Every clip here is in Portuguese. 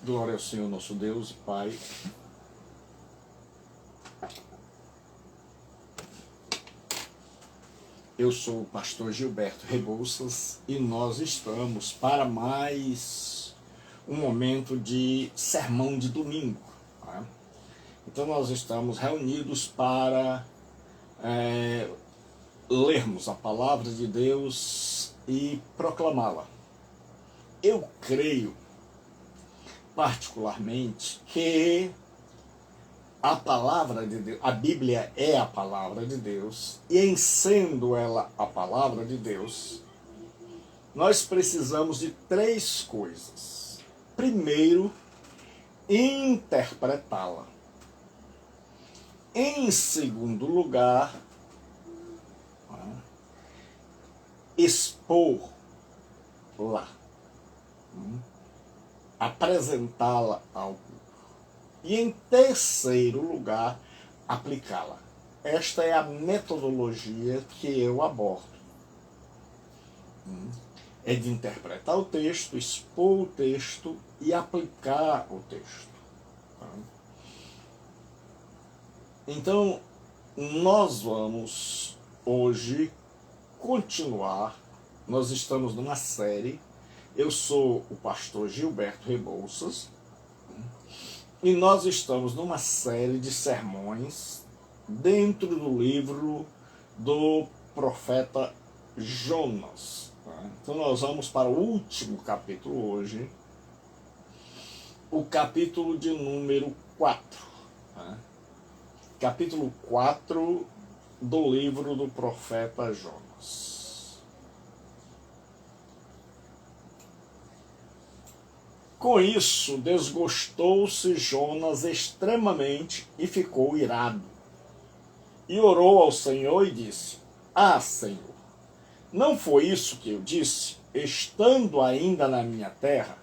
Glória ao Senhor nosso Deus e Pai. Eu sou o pastor Gilberto Rebouças e nós estamos para mais um momento de sermão de domingo. Tá? Então nós estamos reunidos para lermos a palavra de Deus e proclamá-la. Eu creio particularmente que a palavra de Deus, a Bíblia é a palavra de Deus, e em sendo ela a palavra de Deus, nós precisamos de três coisas. Primeiro, interpretá-la. Em segundo lugar, expor-la, apresentá-la ao público. E em terceiro lugar, aplicá-la. Esta é a metodologia que eu abordo. É de interpretar o texto, expor o texto e aplicar o texto. Então, nós vamos hoje continuar. Nós estamos numa série. Eu sou o pastor Gilberto Rebouças e nós estamos numa série de sermões dentro do livro do profeta Jonas. Então nós vamos para o último capítulo hoje, o capítulo de número 4. Capítulo 4 do livro do profeta Jonas. Com isso, desgostou-se Jonas extremamente e ficou irado. E orou ao Senhor e disse: Ah, Senhor, não foi isso que eu disse, estando ainda na minha terra?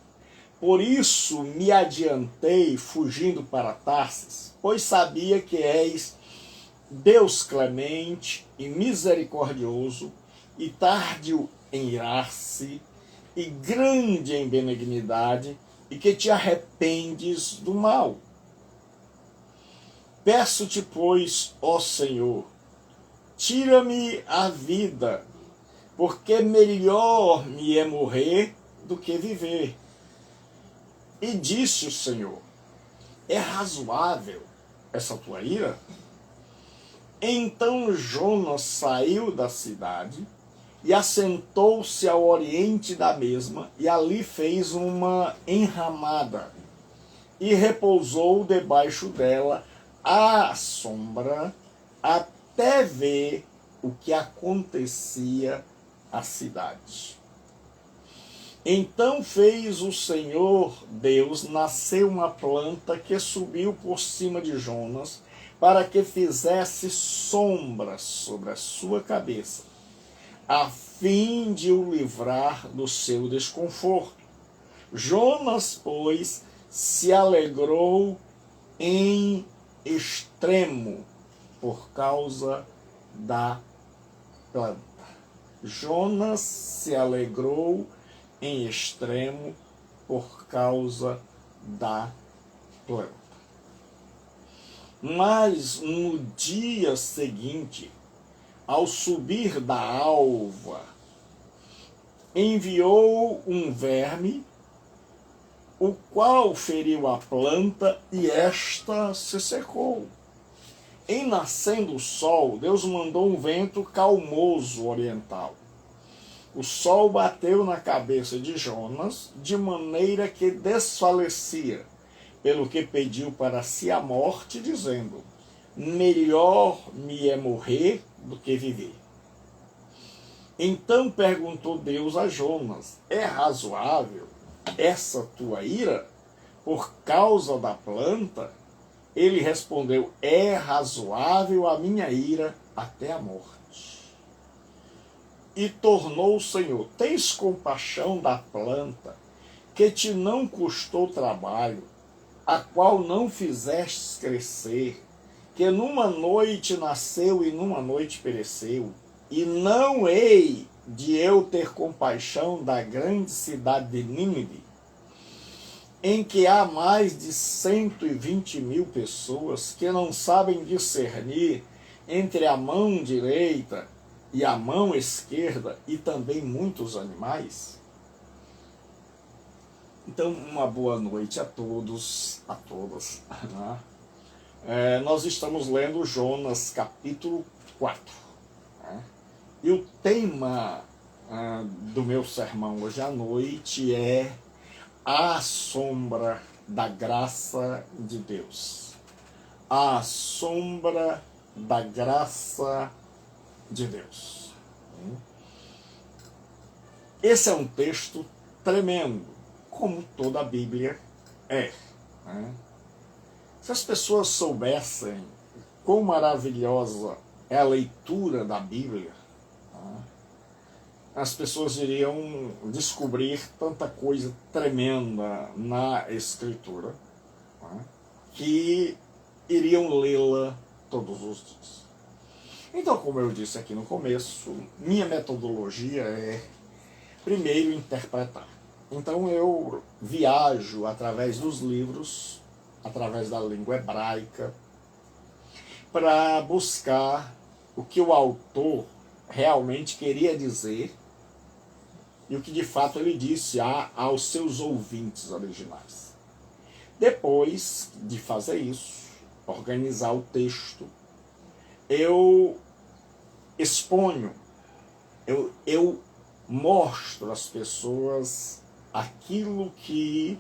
Por isso me adiantei fugindo para Tarsis, pois sabia que és Deus clemente e misericordioso, e tardio em irar-se, e grande em benignidade, e que te arrependes do mal. Peço-te, pois, ó Senhor, tira-me a vida, porque melhor me é morrer do que viver. E disse o Senhor: é razoável essa tua ira? Então Jonas saiu da cidade e assentou-se ao oriente da mesma, e ali fez uma enramada, e repousou debaixo dela à sombra, até ver o que acontecia à cidade. Então fez o Senhor Deus nascer uma planta que subiu por cima de Jonas, para que fizesse sombra sobre a sua cabeça, a fim de o livrar do seu desconforto. Jonas, pois, se alegrou em extremo por causa da planta. Jonas se alegrou em extremo por causa da planta. Mas no dia seguinte, ao subir da alva, enviou um verme, o qual feriu a planta e esta se secou. Em nascendo o sol, Deus mandou um vento calmoso oriental. O sol bateu na cabeça de Jonas, de maneira que desfalecia, pelo que pediu para si a morte, dizendo: melhor me é morrer do que viver. Então perguntou Deus a Jonas: é razoável essa tua ira por causa da planta? Ele respondeu: é razoável a minha ira até a morte. E tornou o Senhor: tens compaixão da planta, que te não custou trabalho, a qual não fizestes crescer, que numa noite nasceu e numa noite pereceu, e não hei de eu ter compaixão da grande cidade de Nínive, em que há mais de 120 mil pessoas que não sabem discernir entre a mão direita e a mão esquerda e também muitos animais? Então, uma boa noite a todos, a todas. Né? Nós estamos lendo Jonas capítulo 4. Né? E o tema do meu sermão hoje à noite é a sombra da graça de Deus. A sombra da graça de Deus. Esse é um texto tremendo, como toda a Bíblia é. Né? Se as pessoas soubessem quão maravilhosa é a leitura da Bíblia, né? As pessoas iriam descobrir tanta coisa tremenda na Escritura, né? Que iriam lê-la todos os dias. Então, como eu disse aqui no começo, minha metodologia é primeiro interpretar. Então eu viajo através dos livros, através da língua hebraica, para buscar o que o autor realmente queria dizer e o que de fato ele disse aos seus ouvintes originais. Depois de fazer isso, organizar o texto, eu exponho, eu mostro às pessoas aquilo que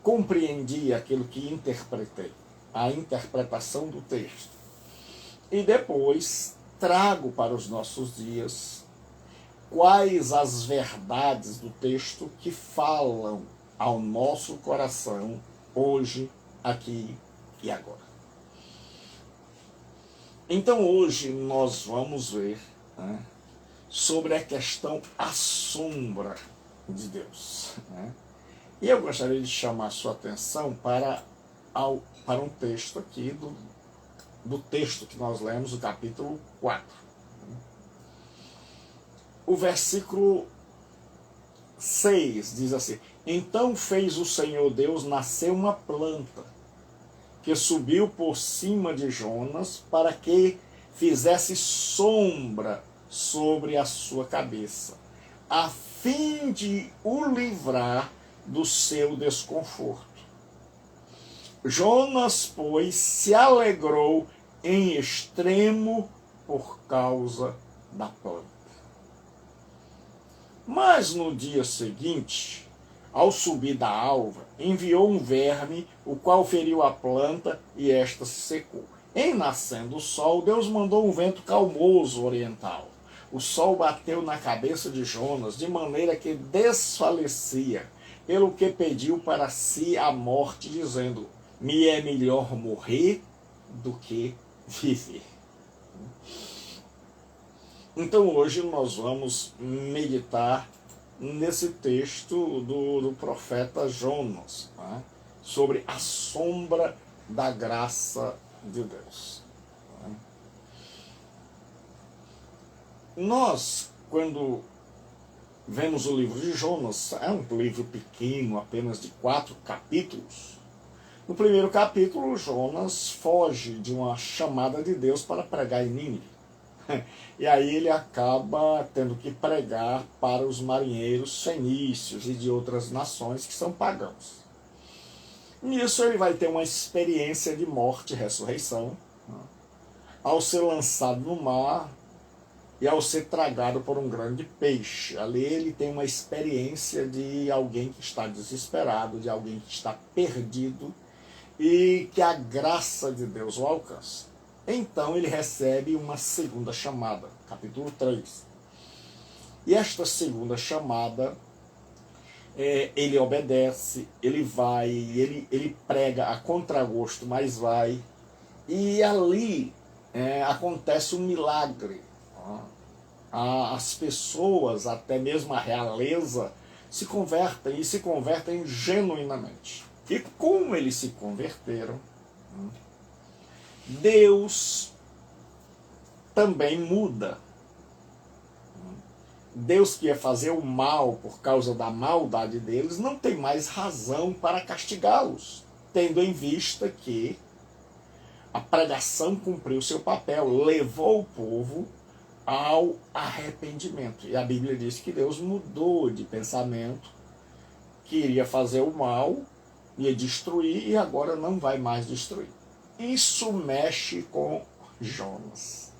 compreendi, aquilo que interpretei, a interpretação do texto. E depois trago para os nossos dias quais as verdades do texto que falam ao nosso coração hoje, aqui e agora. Então hoje nós vamos ver, né, sobre a questão a sombra de Deus. Né? E eu gostaria de chamar a sua atenção para um texto aqui do texto que nós lemos, o capítulo 4. O versículo 6 diz assim: Então fez o Senhor Deus nascer uma planta, que subiu por cima de Jonas, para que fizesse sombra sobre a sua cabeça, a fim de o livrar do seu desconforto. Jonas, pois, se alegrou em extremo por causa da planta. Mas no dia seguinte, ao subir da alva, enviou um verme, o qual feriu a planta, e esta se secou. Em nascendo o sol, Deus mandou um vento calmoso oriental. O sol bateu na cabeça de Jonas, de maneira que desfalecia, pelo que pediu para si a morte, dizendo: me é melhor morrer do que viver. Então hoje nós vamos meditar nesse texto do profeta Jonas, né, sobre a sombra da graça de Deus. Né? Nós, quando vemos o livro de Jonas, é um livro pequeno, apenas de 4 capítulos. No primeiro capítulo, Jonas foge de uma chamada de Deus para pregar em Nínive. E aí ele acaba tendo que pregar para os marinheiros fenícios e de outras nações que são pagãos. Nisso ele vai ter uma experiência de morte e ressurreição, né, ao ser lançado no mar e ao ser tragado por um grande peixe. Ali ele tem uma experiência de alguém que está desesperado, de alguém que está perdido e que a graça de Deus o alcança. Então ele recebe uma segunda chamada, capítulo 3. E esta segunda chamada, ele obedece, ele vai, ele prega a contragosto, mas vai. E ali acontece um milagre. As pessoas, até mesmo a realeza, se convertem e se convertem genuinamente. E como eles se converteram, Deus também muda. Deus que ia fazer o mal por causa da maldade deles, não tem mais razão para castigá-los, tendo em vista que a pregação cumpriu seu papel, levou o povo ao arrependimento. E a Bíblia diz que Deus mudou de pensamento, que iria fazer o mal, ia destruir e agora não vai mais destruir. Isso mexe com Jonas.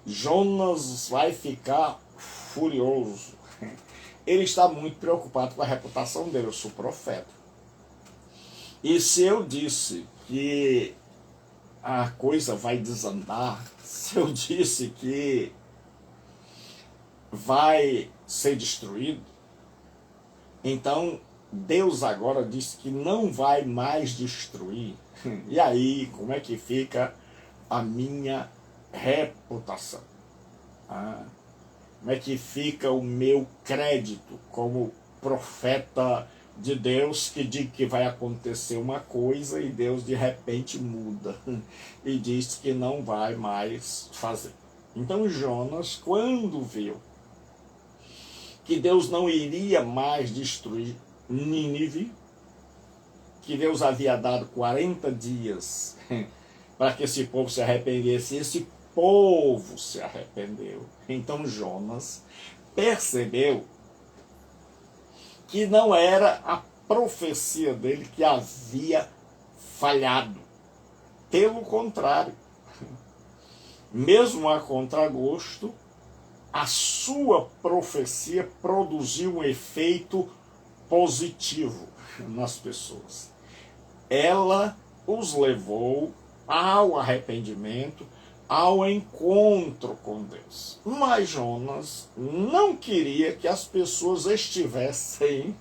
Jonas vai ficar furioso. Ele está muito preocupado com a reputação dele. Eu sou profeta. E se eu disse que a coisa vai desandar, se eu disse que vai ser destruído, então Deus agora disse que não vai mais destruir. E aí, como é que fica a minha reputação? Como é que fica o meu crédito como profeta de Deus que diz que vai acontecer uma coisa e Deus de repente muda e diz que não vai mais fazer? Então Jonas, quando viu que Deus não iria mais destruir Nínive, que Deus havia dado 40 dias para que esse povo se arrependesse, esse povo se arrependeu. Então Jonas percebeu que não era a profecia dele que havia falhado. Pelo contrário, mesmo a contragosto, a sua profecia produziu um efeito positivo nas pessoas. Ela os levou ao arrependimento, ao encontro com Deus. Mas Jonas não queria que as pessoas estivessem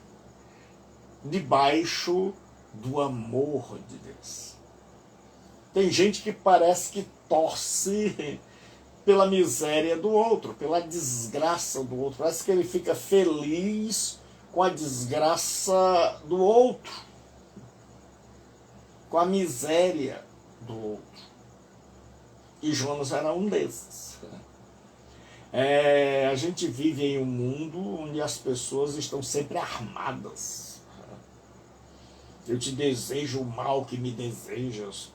debaixo do amor de Deus. Tem gente que parece que torce pela miséria do outro, pela desgraça do outro. Parece que ele fica feliz com a desgraça do outro, com a miséria do outro. E Jonas era um desses. A gente vive em um mundo onde as pessoas estão sempre armadas. Eu te desejo o mal que me desejas.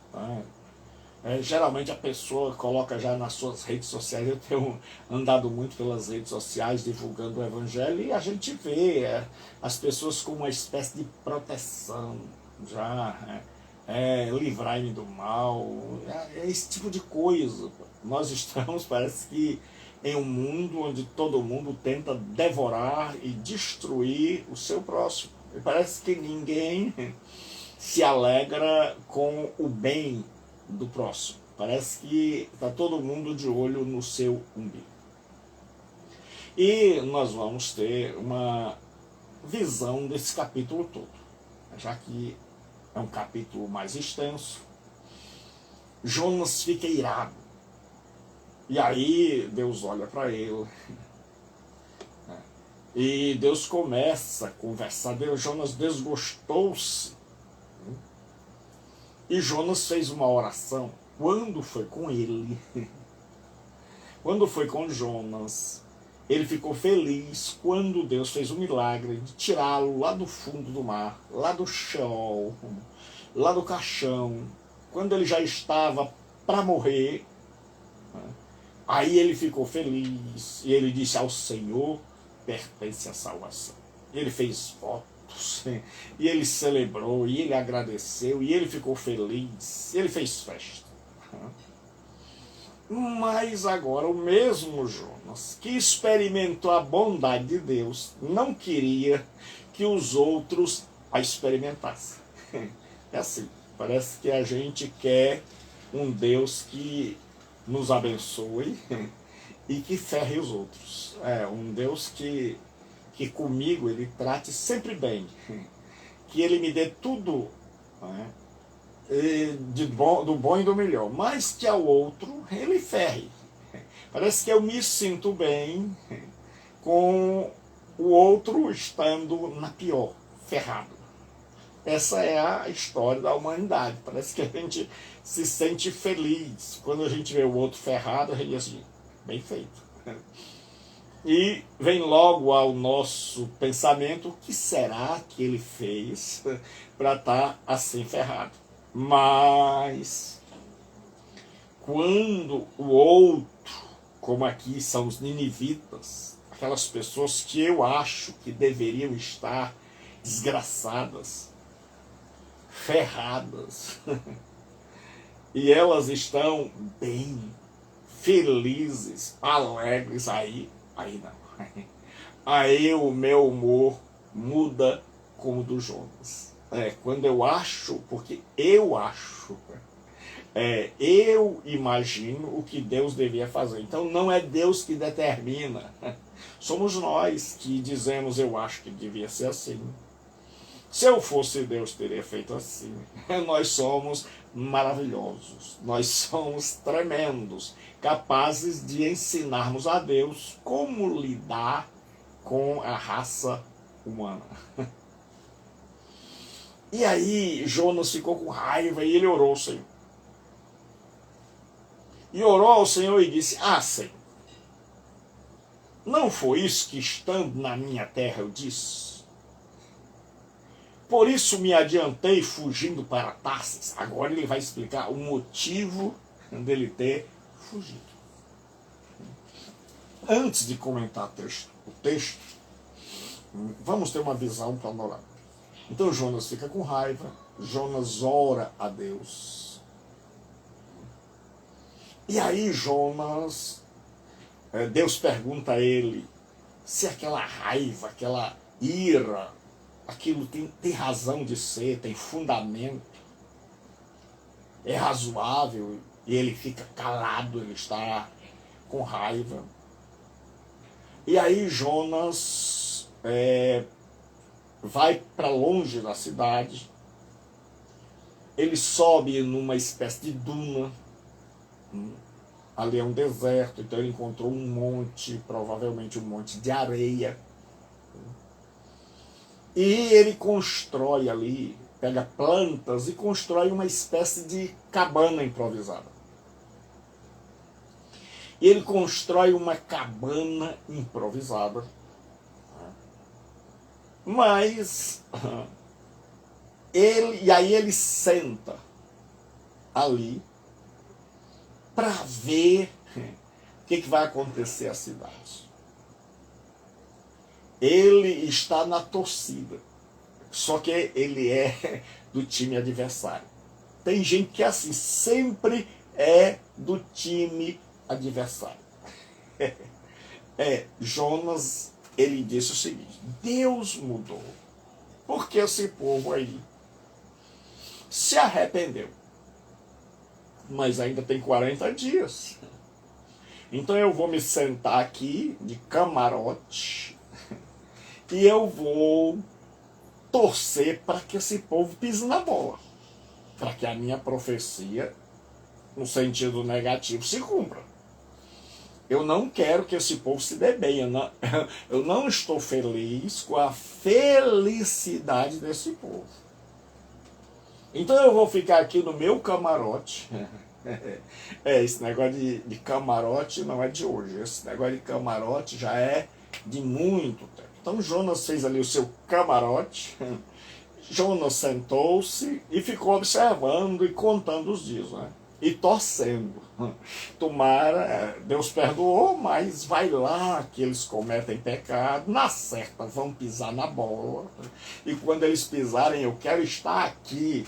Geralmente a pessoa coloca já nas suas redes sociais. Eu tenho andado muito pelas redes sociais divulgando o evangelho e a gente vê as pessoas com uma espécie de proteção, já livrai-me do mal, esse tipo de coisa. Nós estamos, parece que, em um mundo onde todo mundo tenta devorar e destruir o seu próximo. E parece que ninguém se alegra com o bem do próximo. Parece que está todo mundo de olho no seu umbigo. E nós vamos ter uma visão desse capítulo todo, já que é um capítulo mais extenso. Jonas fica irado. E aí Deus olha para ele. E Deus começa a conversar. Jonas desgostou-se. E Jonas fez uma oração. Quando foi com ele, quando foi com Jonas, ele ficou feliz quando Deus fez o milagre de tirá-lo lá do fundo do mar, lá do Sheol, lá do caixão, quando ele já estava para morrer. Aí ele ficou feliz e ele disse: ao Senhor pertence a salvação. Ele fez votos, e ele celebrou, e ele agradeceu, e ele ficou feliz, ele fez festa. Mas agora o mesmo Jonas, que experimentou a bondade de Deus, não queria que os outros a experimentassem. É assim, parece que a gente quer um Deus que nos abençoe e que ferre os outros. Um Deus que comigo ele trate sempre bem, que ele me dê tudo, do bom e do melhor, mas que ao outro ele ferre. Parece que eu me sinto bem com o outro estando na pior, ferrado. Essa é a história da humanidade. Parece que a gente se sente feliz quando a gente vê o outro ferrado, a gente diz assim: bem feito. E vem logo ao nosso pensamento: o que será que ele fez para estar assim ferrado? Mas quando o outro, como aqui são os ninivitas, aquelas pessoas que eu acho que deveriam estar desgraçadas, ferradas, e elas estão bem, felizes, alegres, aí não. Aí o meu humor muda como o do Jonas. Quando eu acho, porque eu acho, eu imagino o que Deus devia fazer. Então não é Deus que determina. Somos nós que dizemos: eu acho que devia ser assim. Se eu fosse Deus, teria feito assim. Nós somos maravilhosos, nós somos tremendos, capazes de ensinarmos a Deus como lidar com a raça humana. E aí Jonas ficou com raiva e ele orou ao Senhor. E orou ao Senhor e disse: Senhor, não foi isso que estando na minha terra eu disse? Por isso me adiantei fugindo para Tarsis. Agora ele vai explicar o motivo dele ter fugido. Antes de comentar o texto, vamos ter uma visão panorâmica. Então Jonas fica com raiva, Jonas ora a Deus. E aí Deus pergunta a ele se aquela raiva, aquela ira, aquilo tem razão de ser, tem fundamento, é razoável, e ele fica calado, ele está com raiva. E aí Jonas vai para longe da cidade, ele sobe numa espécie de duna, ali é um deserto, então ele encontrou um monte, provavelmente um monte de areia, e ele constrói ali, pega plantas e constrói uma espécie de cabana improvisada. E ele constrói uma cabana improvisada. Mas e aí ele senta ali para ver o que vai acontecer à cidade. Ele está na torcida, só que ele é do time adversário. Tem gente que é assim, sempre é do time adversário. Jonas, ele disse o seguinte: Deus mudou, porque esse povo aí se arrependeu, mas ainda tem 40 dias. Então eu vou me sentar aqui de camarote e eu vou torcer para que esse povo pise na bola, para que a minha profecia, no sentido negativo, se cumpra. Eu não quero que esse povo se dê bem, eu não estou feliz com a felicidade desse povo. Então eu vou ficar aqui no meu camarote. Esse negócio de camarote não é de hoje, esse negócio de camarote já é de muito tempo. Então Jonas fez ali o seu camarote, Jonas sentou-se e ficou observando e contando os dias, né? E torcendo. Tomara, Deus perdoou, mas vai lá que eles cometem pecado, na certa vão pisar na bola, e quando eles pisarem eu quero estar aqui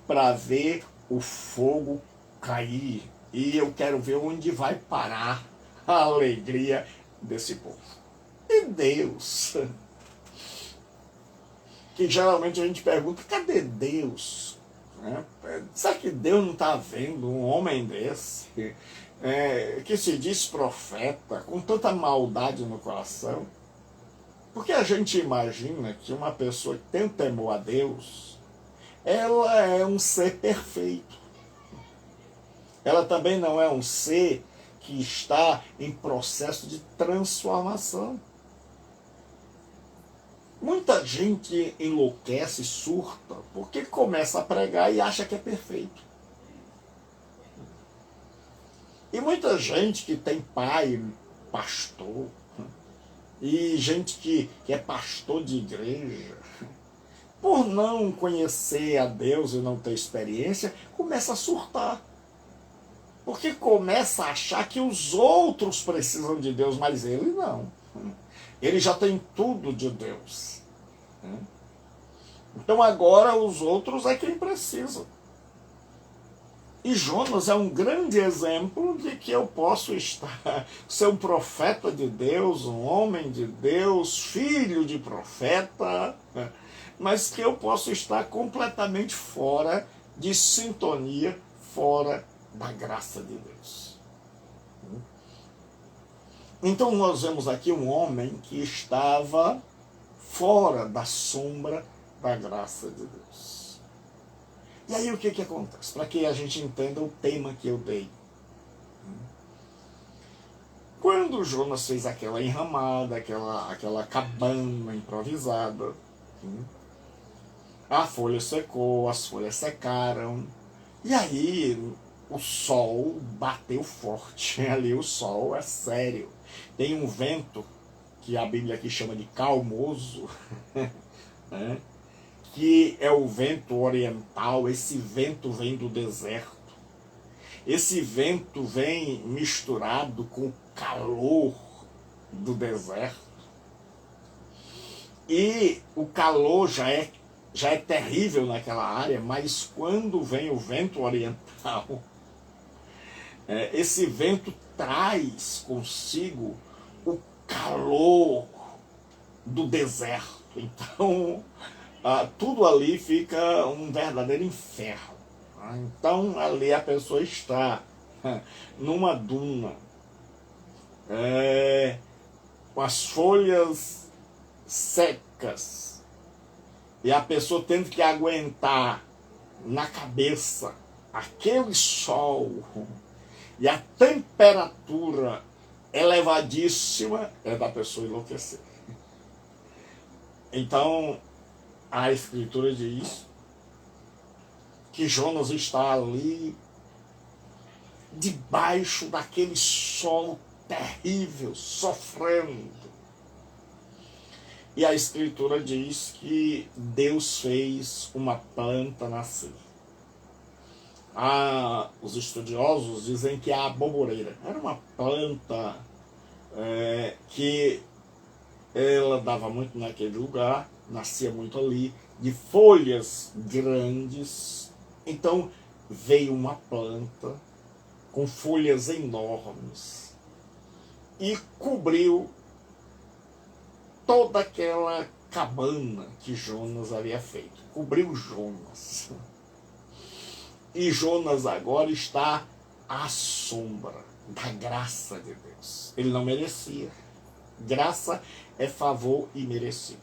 para ver o fogo cair, e eu quero ver onde vai parar a alegria desse povo. E Deus, que geralmente a gente pergunta: cadê Deus? Será que Deus não está vendo um homem desse, que se diz profeta, com tanta maldade no coração? Porque a gente imagina que uma pessoa que tem temor a Deus, ela é um ser perfeito. Ela também não é um ser que está em processo de transformação. Muita gente enlouquece, surta, porque começa a pregar e acha que é perfeito. E muita gente que tem pai, pastor, E gente que é pastor de igreja, por não conhecer a Deus e não ter experiência, começa a surtar. Porque começa a achar que os outros precisam de Deus, mas ele não. Ele já tem tudo de Deus. Então agora os outros é quem precisa. E Jonas é um grande exemplo de que eu posso ser um profeta de Deus, um homem de Deus, filho de profeta, mas que eu posso estar completamente fora de sintonia, fora da graça de Deus. Então nós vemos aqui um homem que estava fora da sombra da graça de Deus. E aí o que acontece? Para que a gente entenda o tema que eu dei. Quando Jonas fez aquela enramada, aquela cabana improvisada, a folha secou, as folhas secaram, e aí o sol bateu forte. Ali o sol é sério. Tem um vento que a Bíblia aqui chama de calmoso, né? Que é o vento oriental. Esse vento vem do deserto. Esse vento vem misturado com o calor do deserto. E o calor já é terrível naquela área, mas quando vem o vento oriental, esse vento traz consigo o calor do deserto. Então, tudo ali fica um verdadeiro inferno. Então, ali a pessoa está numa duna, com as folhas secas, e a pessoa tendo que aguentar na cabeça aquele sol, e a temperatura elevadíssima, é da pessoa enlouquecer. Então, a Escritura diz que Jonas está ali debaixo daquele sol terrível, sofrendo. E a Escritura diz que Deus fez uma planta nascer. Os estudiosos dizem que a aboboreira era uma planta que ela dava muito naquele lugar, nascia muito ali, de folhas grandes. Então veio uma planta com folhas enormes e cobriu toda aquela cabana que Jonas havia feito. Cobriu Jonas. E Jonas agora está à sombra da graça de Deus. Ele não merecia. Graça é favor imerecido.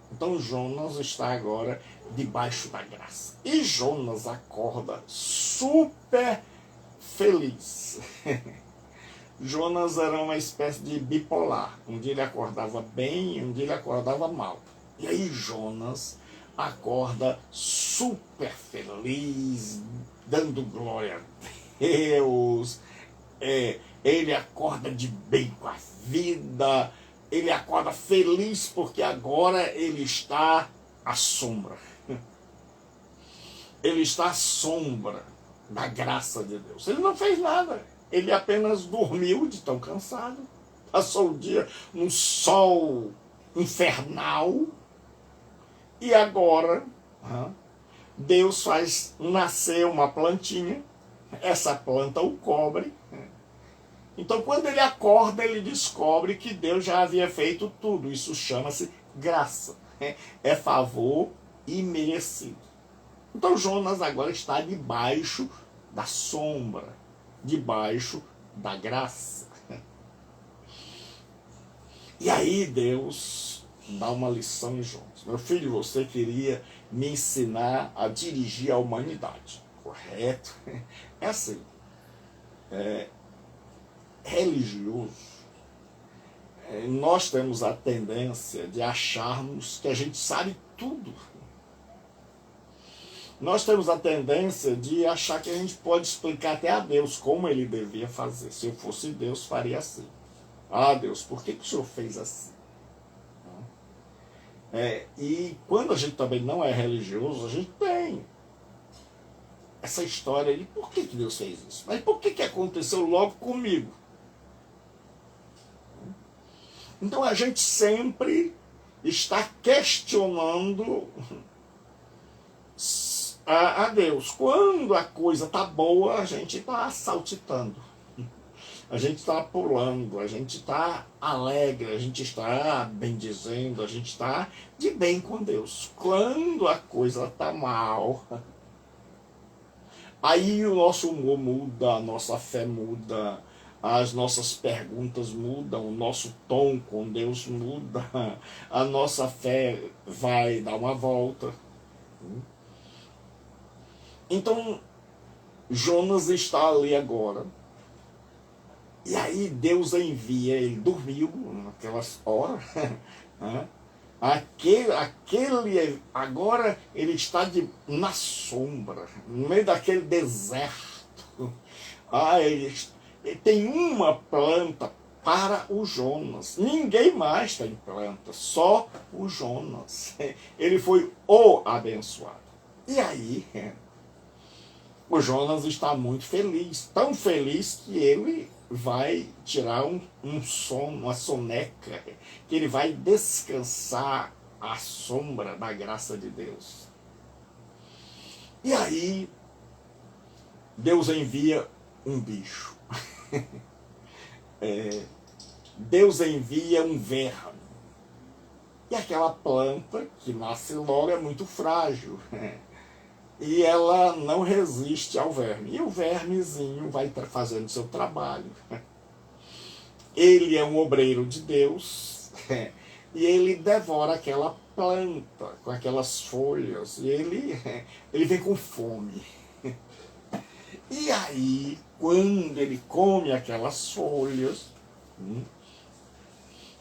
Então Jonas está agora debaixo da graça. E Jonas acorda super feliz. Jonas era uma espécie de bipolar. Um dia ele acordava bem e um dia ele acordava mal. E aí Jonas acorda super feliz, dando glória a Deus. Ele acorda de bem com a vida. Ele acorda feliz porque agora ele está à sombra. Ele está à sombra da graça de Deus. Ele não fez nada. Ele apenas dormiu de tão cansado. Passou o dia num sol infernal. E agora Deus faz nascer uma plantinha. Essa planta o cobre. Então, quando ele acorda, ele descobre que Deus já havia feito tudo. Isso chama-se graça. É favor imerecido. Então, Jonas agora está debaixo da sombra, debaixo da graça. E aí Deus dá uma lição em Jonas. Meu filho, você queria me ensinar a dirigir a humanidade. Correto? É assim. Religioso, nós temos a tendência de acharmos que a gente sabe tudo. Nós temos a tendência de achar que a gente pode explicar até a Deus como ele devia fazer. Se eu fosse Deus, faria assim. Deus, por que o Senhor fez assim? E quando a gente também não é religioso, a gente tem essa história de por que Deus fez isso? Mas por que aconteceu logo comigo? Então a gente sempre está questionando a Deus. Quando a coisa está boa, a gente está saltitando. A gente está pulando, a gente está alegre, a gente está bendizendo, a gente está de bem com Deus. Quando a coisa está mal, aí o nosso humor muda, a nossa fé muda, as nossas perguntas mudam, o nosso tom com Deus muda, a nossa fé vai dar uma volta. Então, Jonas está ali agora. E aí Deus envia, ele dormiu naquelas horas. Agora ele está na sombra, no meio daquele deserto. Ele tem uma planta para o Jonas. Ninguém mais tem planta, só o Jonas. Ele foi o abençoado. E aí, o Jonas está muito feliz, tão feliz que ele vai tirar um sono, uma soneca, que ele vai descansar à sombra da graça de Deus. E aí, Deus envia um bicho. Deus envia um verme. E aquela planta que nasce logo é muito frágil. E ela não resiste ao verme. E o vermezinho vai fazendo seu trabalho. Ele é um obreiro de Deus. E ele devora aquela planta com aquelas folhas. E ele vem com fome. E aí, quando ele come aquelas folhas,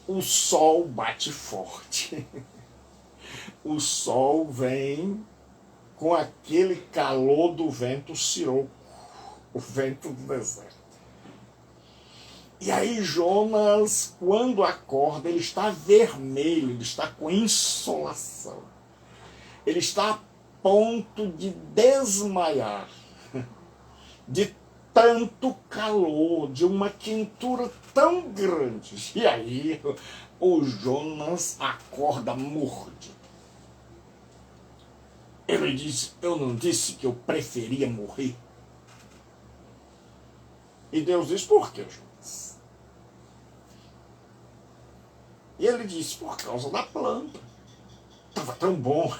o sol bate forte. O sol vem com aquele calor do vento siroco, o vento do deserto. E aí Jonas, quando acorda, ele está vermelho, ele está com insolação. Ele está a ponto de desmaiar, de tanto calor, de uma quentura tão grande. E aí o Jonas acorda mordido. Ele diz, eu não disse que eu preferia morrer? E Deus diz, por que, Jonas? E ele diz, por causa da planta. Estava tão bom.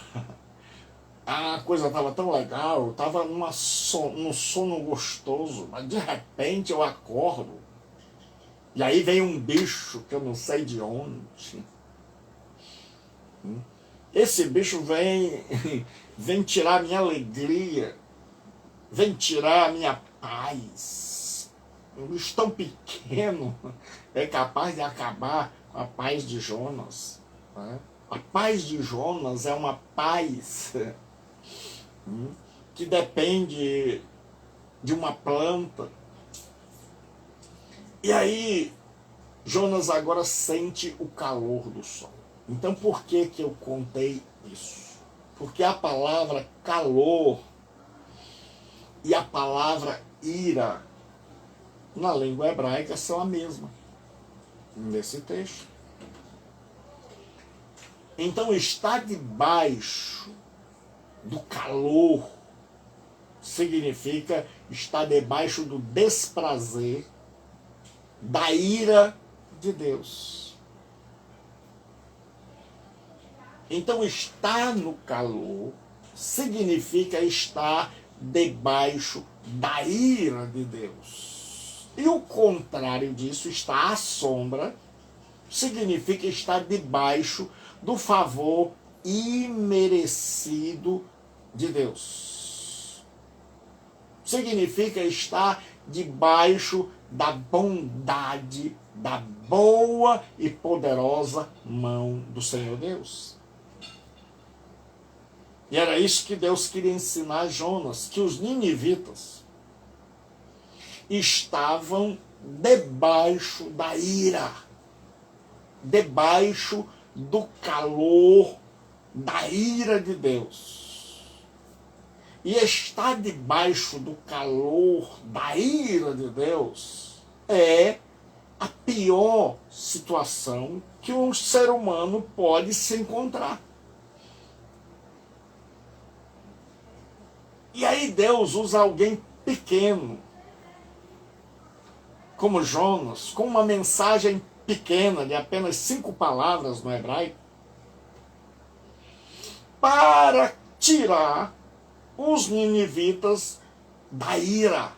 A coisa estava tão legal. Estava num sono gostoso. Mas de repente eu acordo. E aí vem um bicho que eu não sei de onde. Esse bicho vem tirar a minha alegria, vem tirar a minha paz. Um bicho tão pequeno é capaz de acabar com a paz de Jonas. A paz de Jonas é uma paz que depende de uma planta. E aí, Jonas agora sente o calor do sol. Então por que eu contei isso? Porque a palavra calor e a palavra ira na língua hebraica são a mesma nesse texto. Então estar debaixo do calor significa estar debaixo do desprazer, da ira de Deus. Então, estar no calor significa estar debaixo da ira de Deus. E o contrário disso, estar à sombra, significa estar debaixo do favor imerecido de Deus. Significa estar debaixo da bondade, da boa e poderosa mão do Senhor Deus. E era isso que Deus queria ensinar a Jonas, que os ninivitas estavam debaixo da ira, debaixo do calor da ira de Deus. E estar debaixo do calor da ira de Deus é a pior situação que um ser humano pode se encontrar. E aí Deus usa alguém pequeno, como Jonas, com uma mensagem pequena, de apenas 5 palavras no hebraico, para tirar os ninivitas da ira,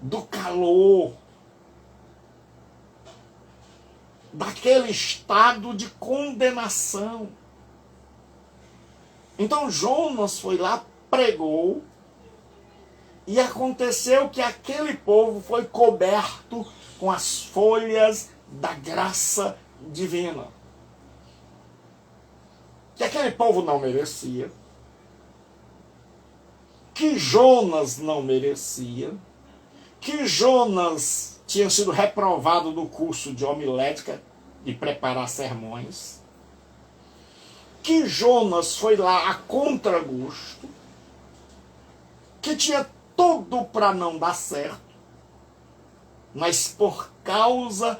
do calor, daquele estado de condenação. Então Jonas foi lá, pregou, e aconteceu que aquele povo foi coberto com as folhas da graça divina. Que aquele povo não merecia, que Jonas não merecia, que Jonas tinha sido reprovado do curso de homilética e preparar sermões, que Jonas foi lá a contragosto, que tinha tudo para não dar certo, mas por causa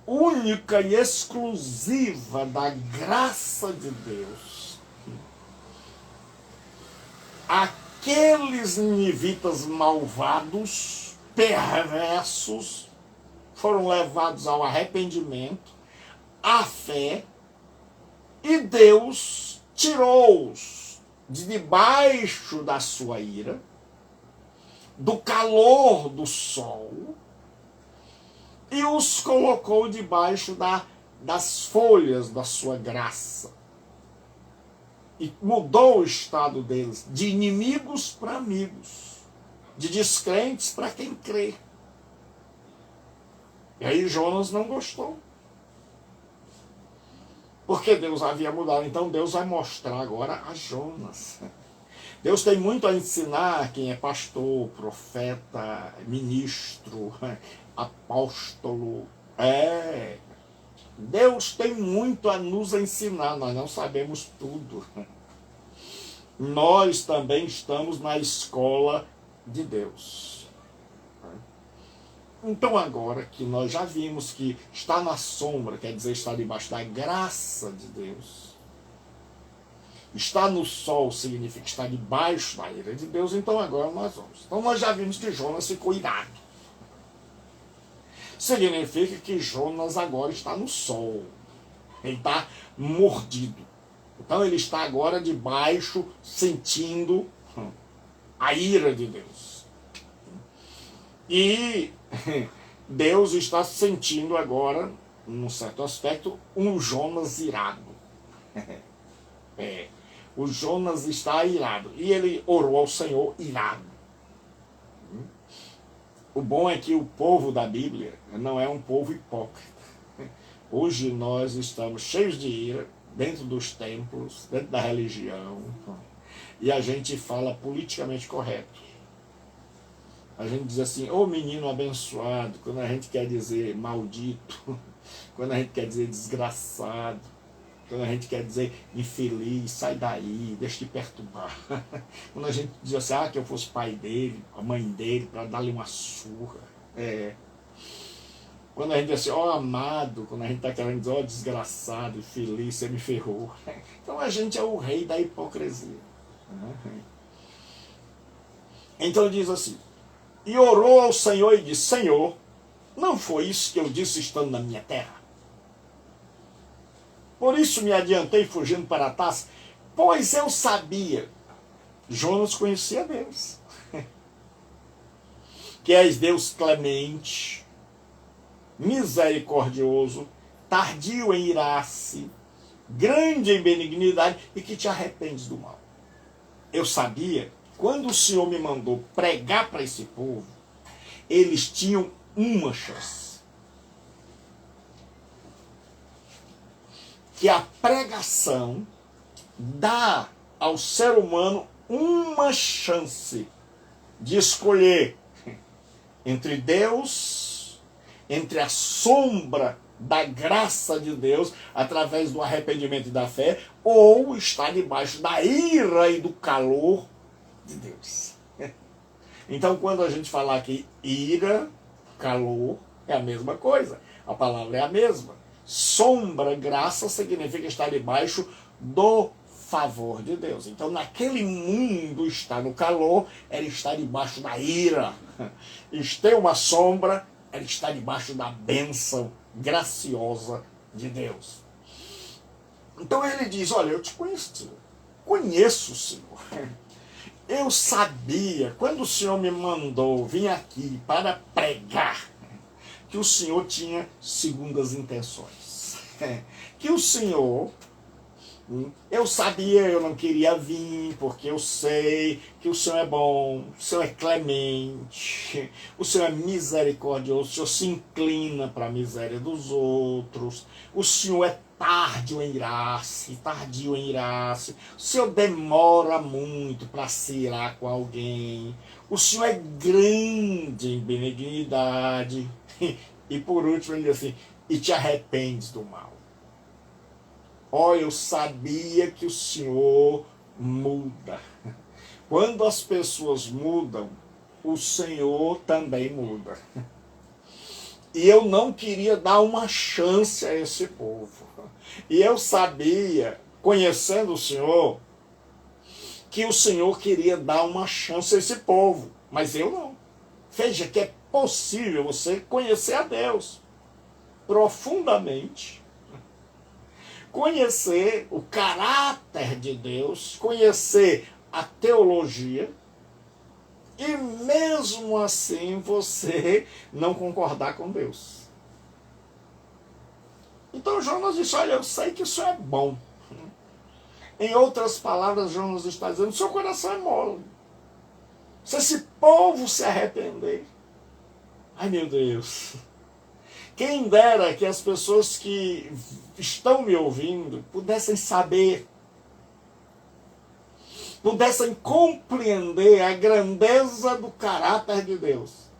única e exclusiva da graça de Deus, aqueles ninivitas malvados, perversos, foram levados ao arrependimento, à fé, e Deus tirou-os de debaixo da sua ira, do calor do sol, e os colocou debaixo das folhas da sua graça. E mudou o estado deles, de inimigos para amigos, de descrentes para quem crê. E aí Jonas não gostou, porque Deus havia mudado. Então Deus vai mostrar agora a Jonas. Deus tem muito a ensinar quem é pastor, profeta, ministro, apóstolo. Deus tem muito a nos ensinar, nós não sabemos tudo. Nós também estamos na escola de Deus. Então agora que nós já vimos que está na sombra, quer dizer, está debaixo da graça de Deus, está no sol significa estar debaixo da ira de Deus, então agora nós vamos. Então nós já vimos que Jonas ficou irado. Significa que Jonas agora está no sol. Ele está mordido. Então ele está agora debaixo, sentindo a ira de Deus. E Deus está sentindo agora, num certo aspecto, um Jonas irado. O Jonas está irado. E ele orou ao Senhor irado. O bom é que o povo da Bíblia não é um povo hipócrita. Hoje nós estamos cheios de ira, dentro dos templos, dentro da religião, e a gente fala politicamente correto. A gente diz assim, ô menino abençoado, quando a gente quer dizer maldito, quando a gente quer dizer desgraçado, quando a gente quer dizer infeliz, sai daí, deixa de perturbar. Quando a gente diz assim, que eu fosse pai dele, a mãe dele, para dar-lhe uma surra. Quando a gente diz assim, amado, quando a gente está querendo dizer, desgraçado, infeliz, você me ferrou. Então a gente é o rei da hipocrisia. Então diz assim, e orou ao Senhor e disse, Senhor, não foi isso que eu disse estando na minha terra? Por isso me adiantei fugindo para Tarsis, pois eu sabia, Jonas conhecia Deus, que és Deus clemente, misericordioso, tardio em irar-se, grande em benignidade e que te arrependes do mal. Eu sabia, quando o Senhor me mandou pregar para esse povo, eles tinham uma chance. Que a pregação dá ao ser humano uma chance de escolher entre Deus, entre a sombra da graça de Deus através do arrependimento e da fé, ou está debaixo da ira e do calor de Deus. Então, quando a gente falar aqui ira, calor, é a mesma coisa. A palavra é a mesma. Sombra, graça, significa estar debaixo do favor de Deus. Então, naquele mundo, estar no calor era estar debaixo da ira. Ter uma sombra era estar debaixo da bênção graciosa de Deus. Então ele diz, olha, eu te conheço, conheço o Senhor. Eu sabia, quando o Senhor me mandou vir aqui para pregar, que o Senhor tinha segundas intenções. Que o Senhor, eu sabia, eu não queria vir, porque eu sei que o Senhor é bom, o Senhor é clemente, o Senhor é misericordioso, o Senhor se inclina para a miséria dos outros, o Senhor é tardio em irar-se, o Senhor demora muito para se irar com alguém, o Senhor é grande em benignidade, e por último ele diz assim, e te arrependes do mal. Ó, eu sabia que o Senhor muda. Quando as pessoas mudam, o Senhor também muda. E eu não queria dar uma chance a esse povo. E eu sabia, conhecendo o Senhor, que o Senhor queria dar uma chance a esse povo. Mas eu não. Veja que é possível você conhecer a Deus profundamente, conhecer o caráter de Deus, conhecer a teologia, e mesmo assim você não concordar com Deus. Então Jonas disse, olha, eu sei que isso é bom. Em outras palavras, Jonas está dizendo, seu coração é mole. Se esse povo se arrepender, ai meu Deus, quem dera que as pessoas que estão me ouvindo pudessem saber, pudessem compreender a grandeza do caráter de Deus.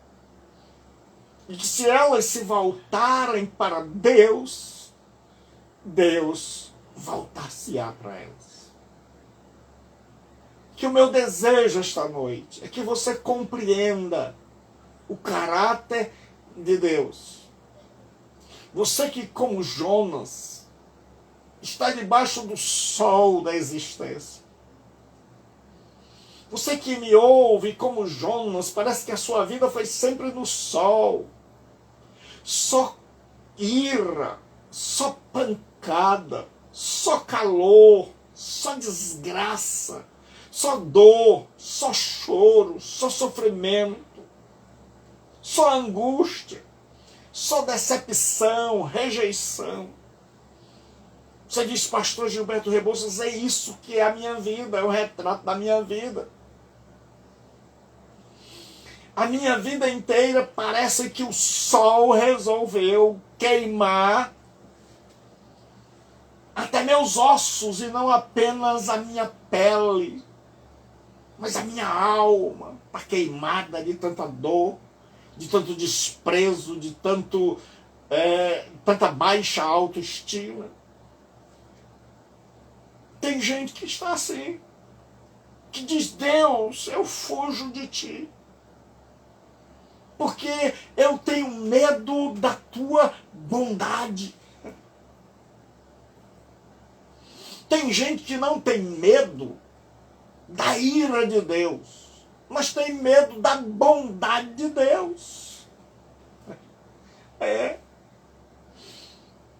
E que se elas se voltarem para Deus, Deus voltar-se-á para elas. Que o meu desejo esta noite é que você compreenda o caráter de Deus. Você que, como Jonas, está debaixo do sol da existência. Você que me ouve como Jonas, parece que a sua vida foi sempre no sol. Só ira, só pancada, só calor, só desgraça, só dor, só choro, só sofrimento, só angústia, só decepção, rejeição. Você diz, pastor Gilberto Rebouças, é isso que é a minha vida, é o retrato da minha vida. A minha vida inteira parece que o sol resolveu queimar até meus ossos e não apenas a minha pele, mas a minha alma está queimada de tanta dor, de tanto desprezo, de tanta baixa autoestima. Tem gente que está assim, que diz, Deus, eu fujo de ti, porque eu tenho medo da tua bondade. Tem gente que não tem medo da ira de Deus, mas tem medo da bondade de Deus.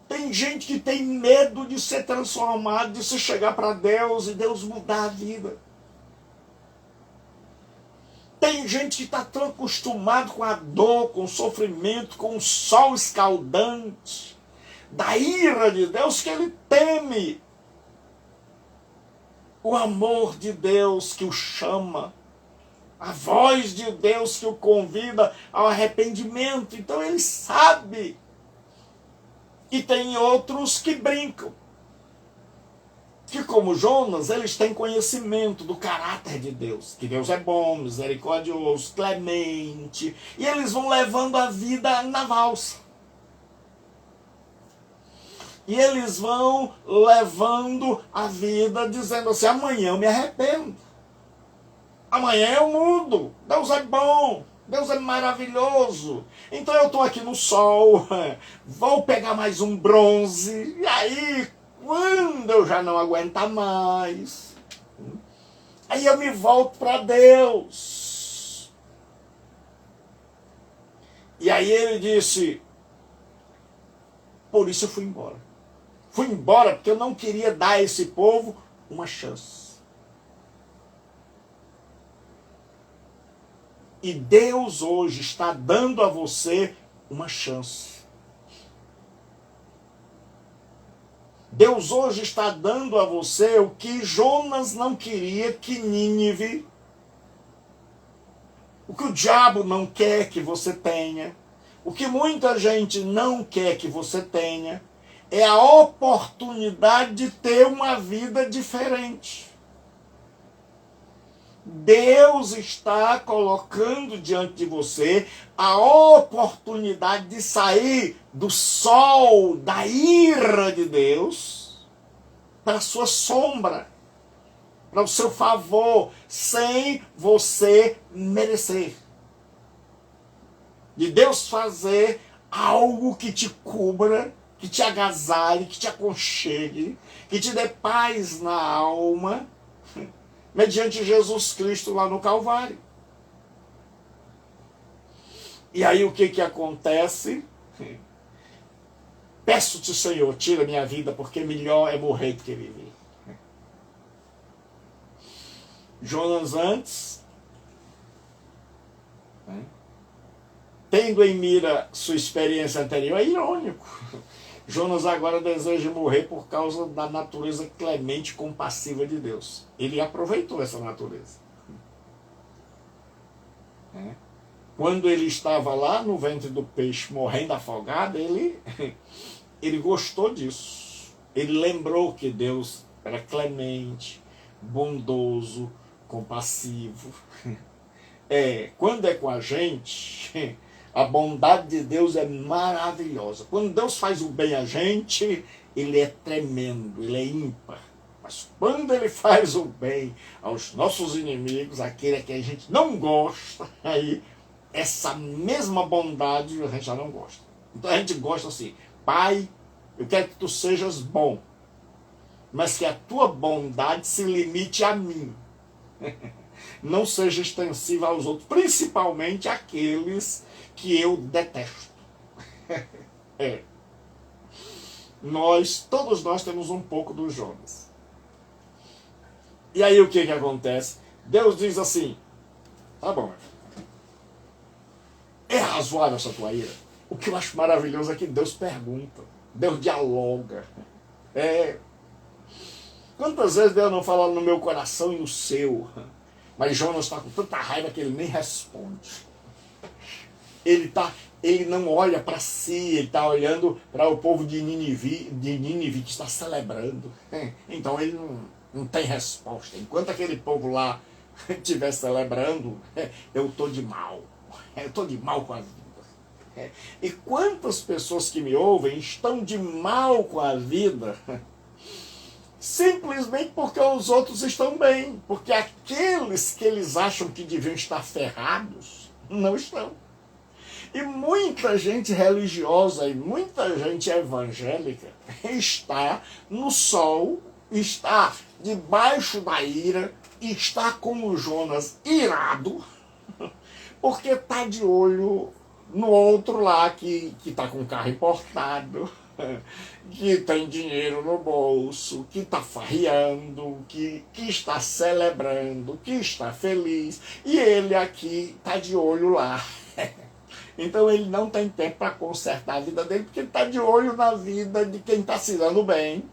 Tem gente que tem medo de ser transformado, de se chegar para Deus e Deus mudar a vida. Tem gente que está tão acostumado com a dor, com o sofrimento, com o sol escaldante da ira de Deus, que ele teme o amor de Deus que o chama, a voz de Deus que o convida ao arrependimento. Então ele sabe. E tem outros que brincam, que como Jonas, eles têm conhecimento do caráter de Deus, que Deus é bom, misericordioso, clemente, e eles vão levando a vida na valsa. E eles vão levando a vida dizendo assim, amanhã eu me arrependo. Amanhã eu mudo. Deus é bom. Deus é maravilhoso. Então eu estou aqui no sol, vou pegar mais um bronze, e aí, quando eu já não aguentar mais, aí eu me volto para Deus. E aí ele disse, por isso eu fui embora. Fui embora porque eu não queria dar a esse povo uma chance. E Deus hoje está dando a você uma chance. Deus hoje está dando a você o que Jonas não queria que Nínive, o que o diabo não quer que você tenha, o que muita gente não quer que você tenha, é a oportunidade de ter uma vida diferente. Deus está colocando diante de você a oportunidade de sair do sol da ira de Deus para a sua sombra, para o seu favor, sem você merecer. De Deus fazer algo que te cubra, que te agasalhe, que te aconchegue, que te dê paz na alma, mediante Jesus Cristo lá no Calvário. E aí o que acontece? Peço-te, Senhor, tira minha vida, porque melhor é morrer do que viver. Jonas antes, tendo em mira sua experiência anterior, é irônico. Jonas agora deseja morrer por causa da natureza clemente e compassiva de Deus. Ele aproveitou essa natureza. Quando ele estava lá no ventre do peixe morrendo afogado, ele gostou disso. Ele lembrou que Deus era clemente, bondoso, compassivo. Quando é com a gente, a bondade de Deus é maravilhosa. Quando Deus faz o bem a gente, ele é tremendo, ele é ímpar. Mas quando ele faz o bem aos nossos inimigos, aquele que a gente não gosta, aí essa mesma bondade a gente já não gosta. Então a gente gosta assim, Pai, eu quero que tu sejas bom, mas que a tua bondade se limite a mim. Não seja extensiva aos outros, principalmente aqueles que eu detesto. Todos nós temos um pouco do Jonas. E aí o que acontece? Deus diz assim, tá bom, é razoável essa tua ira? O que eu acho maravilhoso é que Deus pergunta, Deus dialoga. Quantas vezes Deus não fala no meu coração e no seu? Mas Jonas está com tanta raiva que ele nem responde. Ele não olha para si, ele está olhando para o povo de Nínive que está celebrando. Então ele não tem resposta. Enquanto aquele povo lá estiver celebrando, eu estou de mal. Eu estou de mal com a vida. E quantas pessoas que me ouvem estão de mal com a vida simplesmente porque os outros estão bem. Porque aqueles que eles acham que deviam estar ferrados, não estão. E muita gente religiosa e muita gente evangélica está no sol, está debaixo da ira, está como Jonas irado, porque está de olho no outro lá que está com carro importado, que tem dinheiro no bolso, que está farreando, que está celebrando, que está feliz, e ele aqui está de olho lá. Então ele não tem tempo para consertar a vida dele, porque ele está de olho na vida de quem está se dando bem.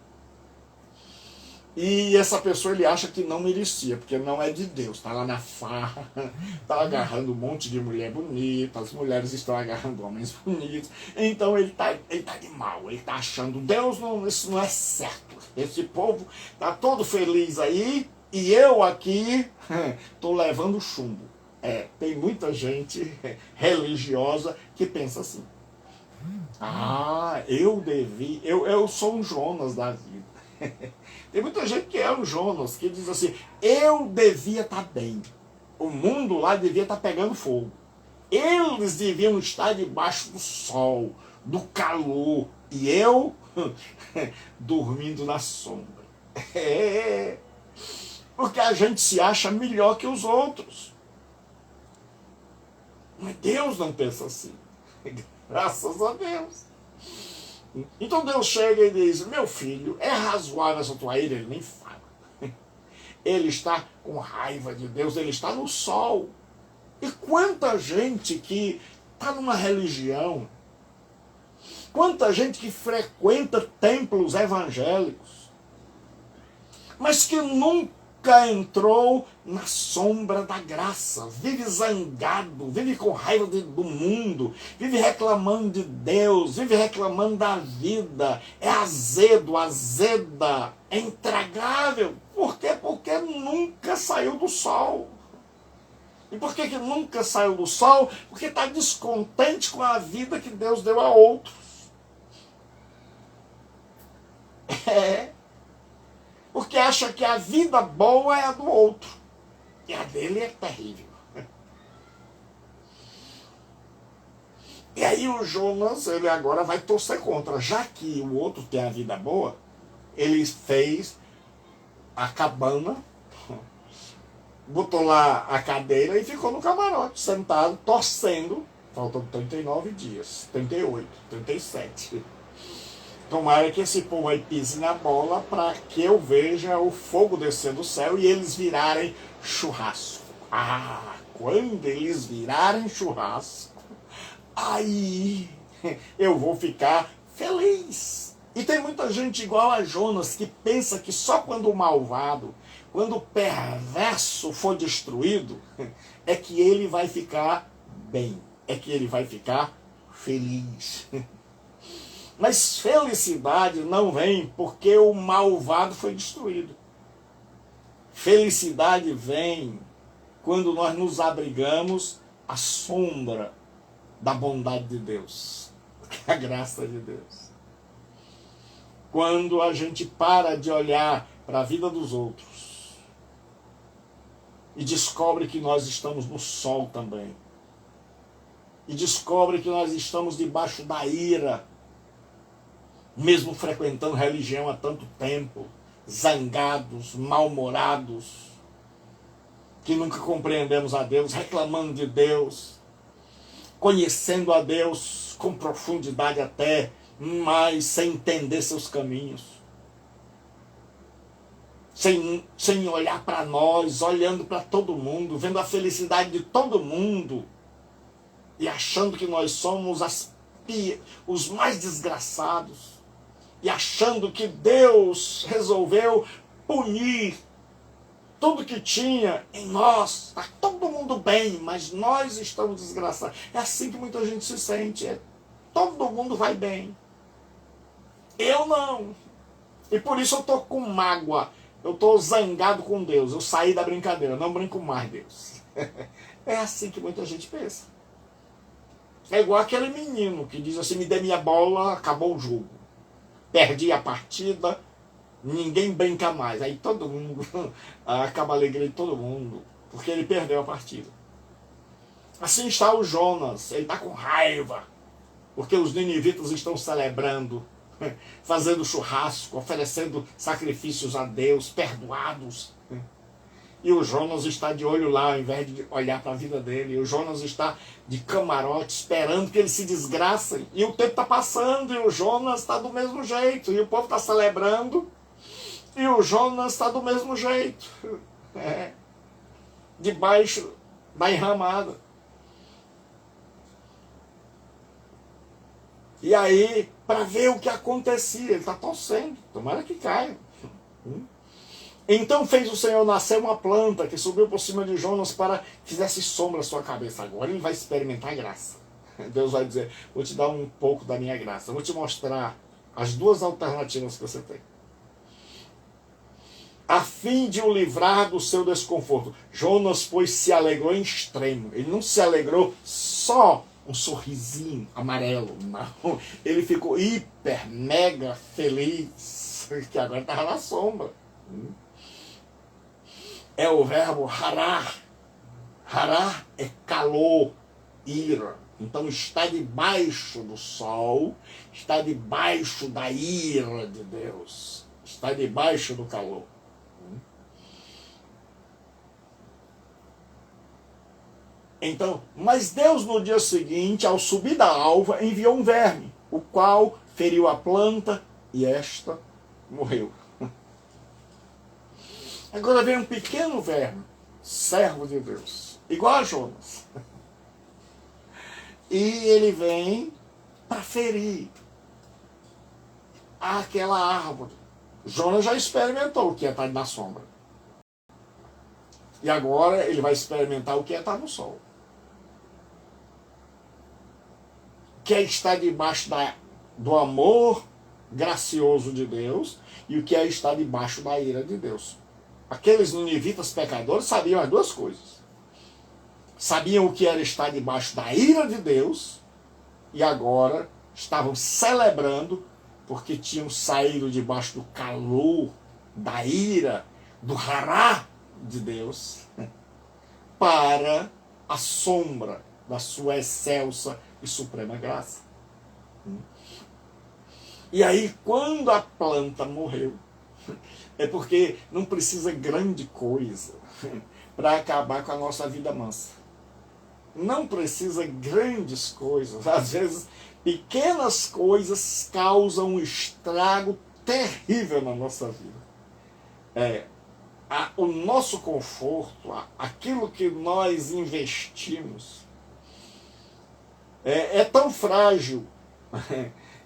E essa pessoa ele acha que não merecia, porque não é de Deus. Está lá na farra, está agarrando um monte de mulher bonita, as mulheres estão agarrando homens bonitos. Então ele tá de mal, ele está achando, Deus, isso não é certo. Esse povo está todo feliz aí, e eu aqui estou levando chumbo. Tem muita gente religiosa que pensa assim. Ah, eu sou um Jonas da vida. Tem muita gente que é um Jonas, que diz assim, eu devia estar bem. O mundo lá devia estar pegando fogo. Eles deviam estar debaixo do sol, do calor, e eu dormindo na sombra. É, porque a gente se acha melhor que os outros. Mas Deus não pensa assim. Graças a Deus. Então Deus chega e diz, meu filho, é razoável essa tua ira? Ele nem fala. Ele está com raiva de Deus, ele está no sol. E quanta gente que está numa religião, quanta gente que frequenta templos evangélicos, mas que nunca entrou na sombra da graça, vive zangado, vive com raiva do mundo, vive reclamando de Deus, vive reclamando da vida, é azedo, azeda, é intragável. Por quê? Porque nunca saiu do sol. E por que nunca saiu do sol? Porque está descontente com a vida que Deus deu a outros. É. Porque acha que a vida boa é a do outro. E a dele é terrível. E aí o Jonas, ele agora vai torcer contra. Já que o outro tem a vida boa, ele fez a cabana, botou lá a cadeira e ficou no camarote, sentado, torcendo. Faltam 39 dias, 38, 37. Tomara que esse povo aí pise na bola para que eu veja o fogo descer do céu e eles virarem churrasco. Ah, quando eles virarem churrasco, aí eu vou ficar feliz. E tem muita gente igual a Jonas que pensa que só quando o malvado, quando o perverso for destruído, é que ele vai ficar bem, é que ele vai ficar feliz. Mas felicidade não vem porque o malvado foi destruído. Felicidade vem quando nós nos abrigamos à sombra da bondade de Deus, da graça de Deus. Quando a gente para de olhar para a vida dos outros e descobre que nós estamos no sol também. E descobre que nós estamos debaixo da ira, mesmo frequentando religião há tanto tempo, zangados, mal-humorados, que nunca compreendemos a Deus, reclamando de Deus, conhecendo a Deus com profundidade até, mas sem entender seus caminhos, sem olhar para nós, olhando para todo mundo, vendo a felicidade de todo mundo e achando que nós somos os mais desgraçados, e achando que Deus resolveu punir tudo que tinha em nós. Está todo mundo bem, mas nós estamos desgraçados. É assim que muita gente se sente. Todo mundo vai bem. Eu não. E por isso eu estou com mágoa. Eu estou zangado com Deus. Eu saí da brincadeira. Não brinco mais, Deus. É assim que muita gente pensa. É igual aquele menino que diz assim, me dê minha bola, acabou o jogo. Perdi a partida, ninguém brinca mais. Aí todo mundo, acaba a alegria de todo mundo, porque ele perdeu a partida. Assim está o Jonas, ele está com raiva, porque os ninivitas estão celebrando, fazendo churrasco, oferecendo sacrifícios a Deus, perdoados. E o Jonas está de olho lá, ao invés de olhar para a vida dele. O Jonas está de camarote, esperando que eles se desgracem. E o tempo está passando, e o Jonas está do mesmo jeito. E o povo está celebrando, e o Jonas está do mesmo jeito. Debaixo da enramada. E aí, para ver o que acontecia, ele está torcendo. Tomara que caia. Então fez o Senhor nascer uma planta que subiu por cima de Jonas para que fizesse sombra à sua cabeça. Agora ele vai experimentar a graça. Deus vai dizer, vou te dar um pouco da minha graça. Vou te mostrar as duas alternativas que você tem. A fim de o livrar do seu desconforto. Jonas, pois, se alegrou em extremo. Ele não se alegrou só um sorrisinho amarelo, não. Ele ficou hiper, mega feliz, que agora estava na sombra. É o verbo harar. Harar é calor, ira. Então está debaixo do sol, está debaixo da ira de Deus, está debaixo do calor. Então, mas Deus no dia seguinte, ao subir da alva, enviou um verme, o qual feriu a planta e esta morreu. Agora vem um pequeno verme, servo de Deus, igual a Jonas. E ele vem para ferir aquela árvore. Jonas já experimentou o que é estar na sombra. E agora ele vai experimentar o que é estar no sol. Que é estar debaixo do amor gracioso de Deus e o que é estar debaixo da ira de Deus. Aqueles ninivitas pecadores sabiam as duas coisas. Sabiam o que era estar debaixo da ira de Deus e agora estavam celebrando porque tinham saído debaixo do calor, da ira, do hará de Deus para a sombra da sua excelsa e suprema graça. E aí, quando a planta morreu, é porque não precisa grande coisa para acabar com a nossa vida mansa. Não precisa grandes coisas. Às vezes, pequenas coisas causam um estrago terrível na nossa vida. O nosso conforto, aquilo que nós investimos, é tão frágil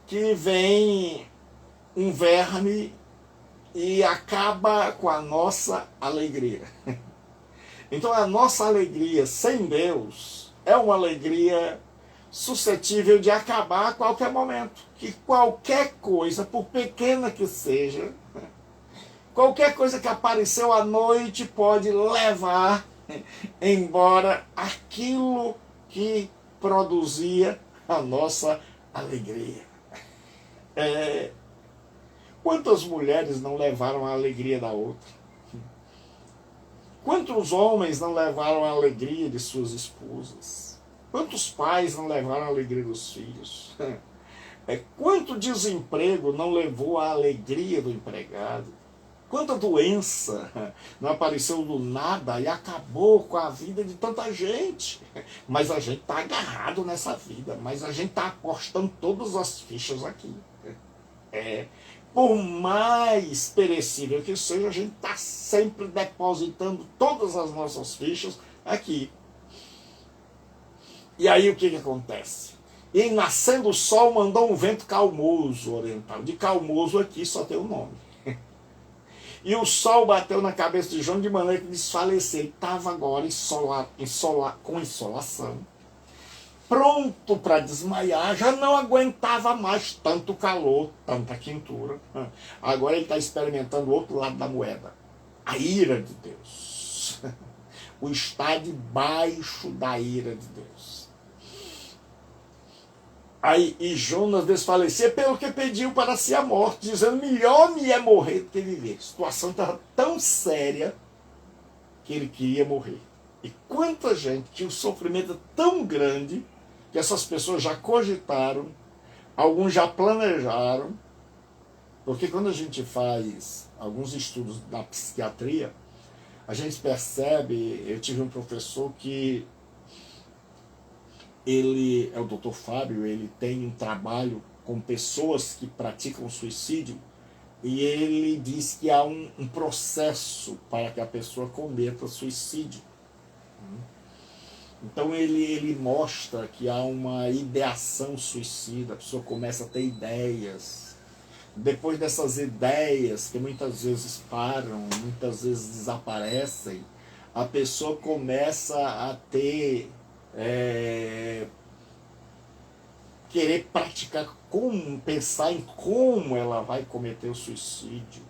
que vem um verme e acaba com a nossa alegria. Então a nossa alegria sem Deus é uma alegria suscetível de acabar a qualquer momento. Que qualquer coisa, por pequena que seja, qualquer coisa que apareceu à noite pode levar embora aquilo que produzia a nossa alegria. Quantas mulheres não levaram a alegria da outra? Quantos homens não levaram a alegria de suas esposas? Quantos pais não levaram a alegria dos filhos? Quanto desemprego não levou a alegria do empregado? Quanta doença não apareceu do nada e acabou com a vida de tanta gente? Mas a gente está agarrado nessa vida, mas a gente está apostando todas as fichas aqui. Por mais perecível que seja, a gente está sempre depositando todas as nossas fichas aqui. E aí o que acontece? E nascendo o sol, mandou um vento calmoso oriental. De calmoso aqui só tem o nome. E o sol bateu na cabeça de João de maneira que desfaleceu. Ele estava agora com insolação, pronto para desmaiar, já não aguentava mais tanto calor, tanta quentura. Agora ele está experimentando o outro lado da moeda, a ira de Deus. O estar debaixo da ira de Deus. Aí, e Jonas desfalecia pelo que pediu para si a morte, dizendo, melhor me é morrer do que viver. A situação estava tão séria que ele queria morrer. E quanta gente, que o sofrimento é tão grande, que essas pessoas já cogitaram, alguns já planejaram, porque quando a gente faz alguns estudos da psiquiatria, a gente percebe, eu tive um professor que ele é o Dr. Fábio, ele tem um trabalho com pessoas que praticam suicídio e ele diz que há um processo para que a pessoa cometa suicídio. Então ele mostra que há uma ideação suicida, a pessoa começa a ter ideias. Depois dessas ideias, que muitas vezes param, muitas vezes desaparecem, a pessoa começa a ter... querer praticar, pensar em como ela vai cometer o suicídio,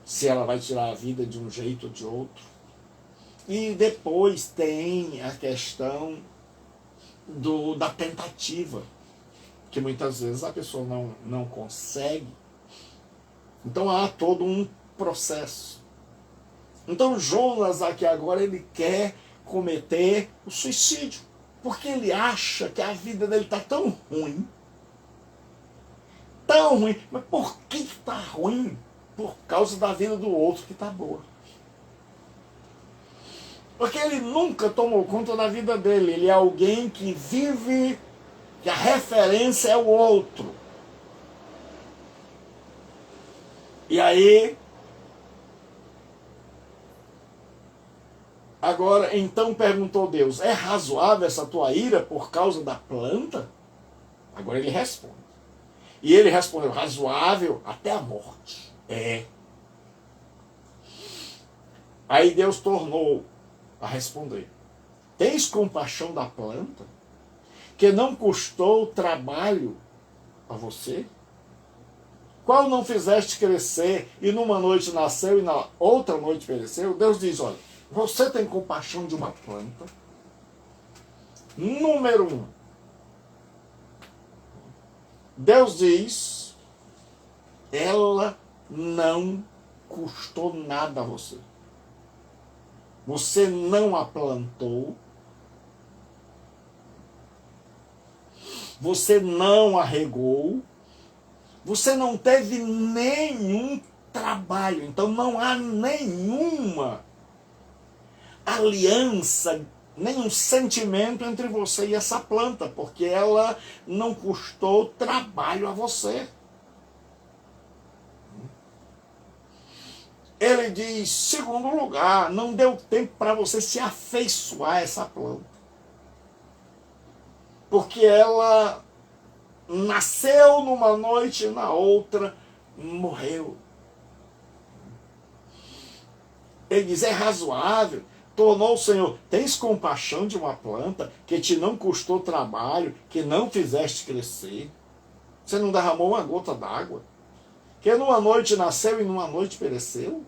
se ela vai tirar a vida de um jeito ou de outro. E depois tem a questão da tentativa, que muitas vezes a pessoa não consegue. Então há todo um processo. Então Jonas aqui agora ele quer cometer o suicídio, porque ele acha que a vida dele está tão ruim, mas por que está ruim? Por causa da vida do outro que está boa. Porque ele nunca tomou conta da vida dele. Ele é alguém que vive, que a referência é o outro. E aí, agora, então perguntou Deus, é razoável essa tua ira por causa da planta? Agora ele responde. E ele respondeu, razoável até a morte. É. Aí Deus tornou a responder, tens compaixão da planta, que não custou trabalho a você? Qual não fizeste crescer, e numa noite nasceu, e na outra noite pereceu? Deus diz, olha, você tem compaixão de uma planta, número 1. Deus diz, ela não custou nada a você. Você não a plantou, você não a regou, você não teve nenhum trabalho. Então não há nenhuma aliança, nenhum sentimento entre você e essa planta, porque ela não custou trabalho a você. Ele diz, segundo lugar, não deu tempo para você se afeiçoar a essa planta. Porque ela nasceu numa noite e na outra morreu. Ele diz, é razoável, tornou o Senhor, tens compaixão de uma planta que te não custou trabalho, que não fizeste crescer. Você não derramou uma gota d'água. Que numa noite nasceu e numa noite pereceu.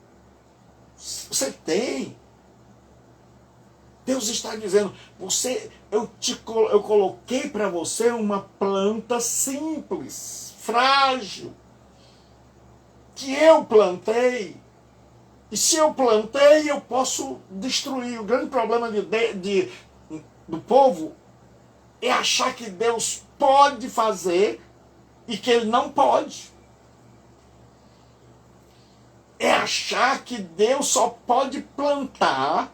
Você tem. Deus está dizendo, eu coloquei para você uma planta simples, frágil, que eu plantei. E se eu plantei, eu posso destruir. O grande problema do povo é achar que Deus pode fazer e que ele não pode. É achar que Deus só pode plantar,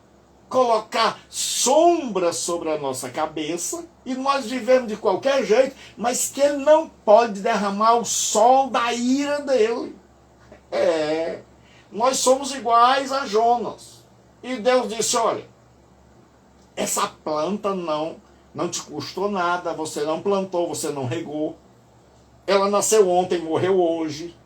colocar sombra sobre a nossa cabeça e nós vivemos de qualquer jeito, mas que ele não pode derramar o sol da ira dele. Nós somos iguais a Jonas. E Deus disse, olha, essa planta não te custou nada, você não plantou, você não regou. Ela nasceu ontem, morreu hoje.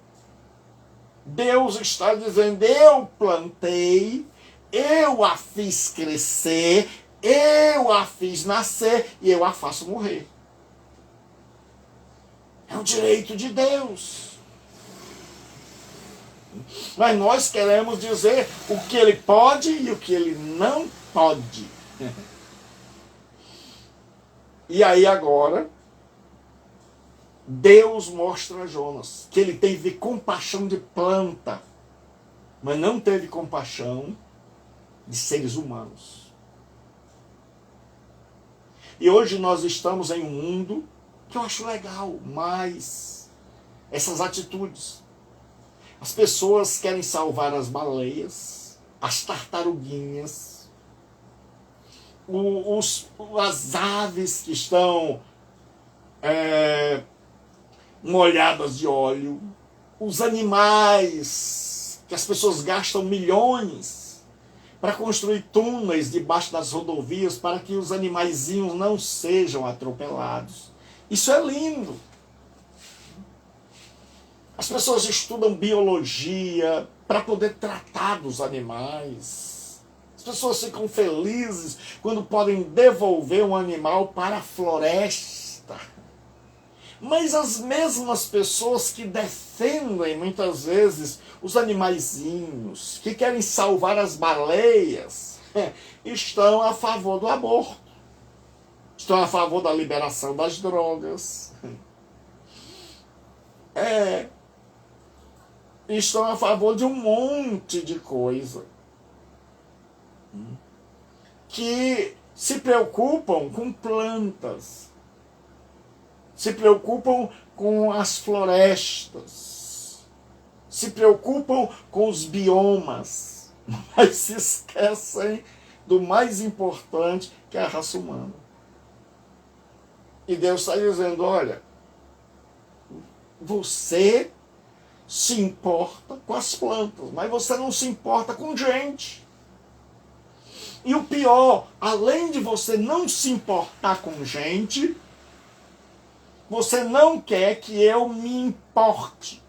Deus está dizendo, eu plantei, eu a fiz crescer, eu a fiz nascer e eu a faço morrer. É o direito de Deus. Mas nós queremos dizer o que ele pode e o que ele não pode. E aí agora, Deus mostra a Jonas que ele teve compaixão de planta, mas não teve compaixão de seres humanos. E hoje nós estamos em um mundo que eu acho legal, mas essas atitudes. As pessoas querem salvar as baleias, as tartaruguinhas, as aves que estão molhadas de óleo, os animais que as pessoas gastam milhões para construir túneis debaixo das rodovias para que os animaizinhos não sejam atropelados. Isso é lindo. As pessoas estudam biologia para poder tratar dos animais. As pessoas ficam felizes quando podem devolver um animal para a floresta. Mas as mesmas pessoas que defendem muitas vezes os animaizinhos, que querem salvar as baleias, estão a favor do aborto. estão a favor da liberação das drogas, estão a favor de um monte de coisa, que se preocupam com plantas, se preocupam com as florestas, se preocupam com os biomas, mas se esquecem do mais importante, que é a raça humana. E Deus está dizendo, olha, você se importa com as plantas, mas você não se importa com gente. E o pior, além de você não se importar com gente, você não quer que eu me importe.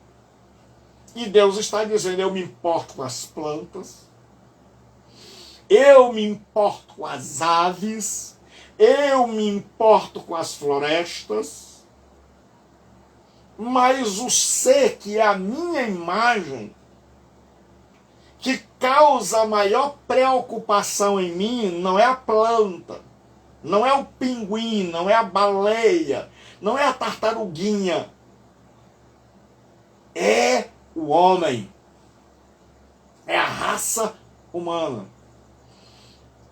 E Deus está dizendo, eu me importo com as plantas, eu me importo com as aves, eu me importo com as florestas, mas o ser que é a minha imagem, que causa a maior preocupação em mim, não é a planta, não é o pinguim, não é a baleia, não é a tartaruguinha, é o homem, é a raça humana.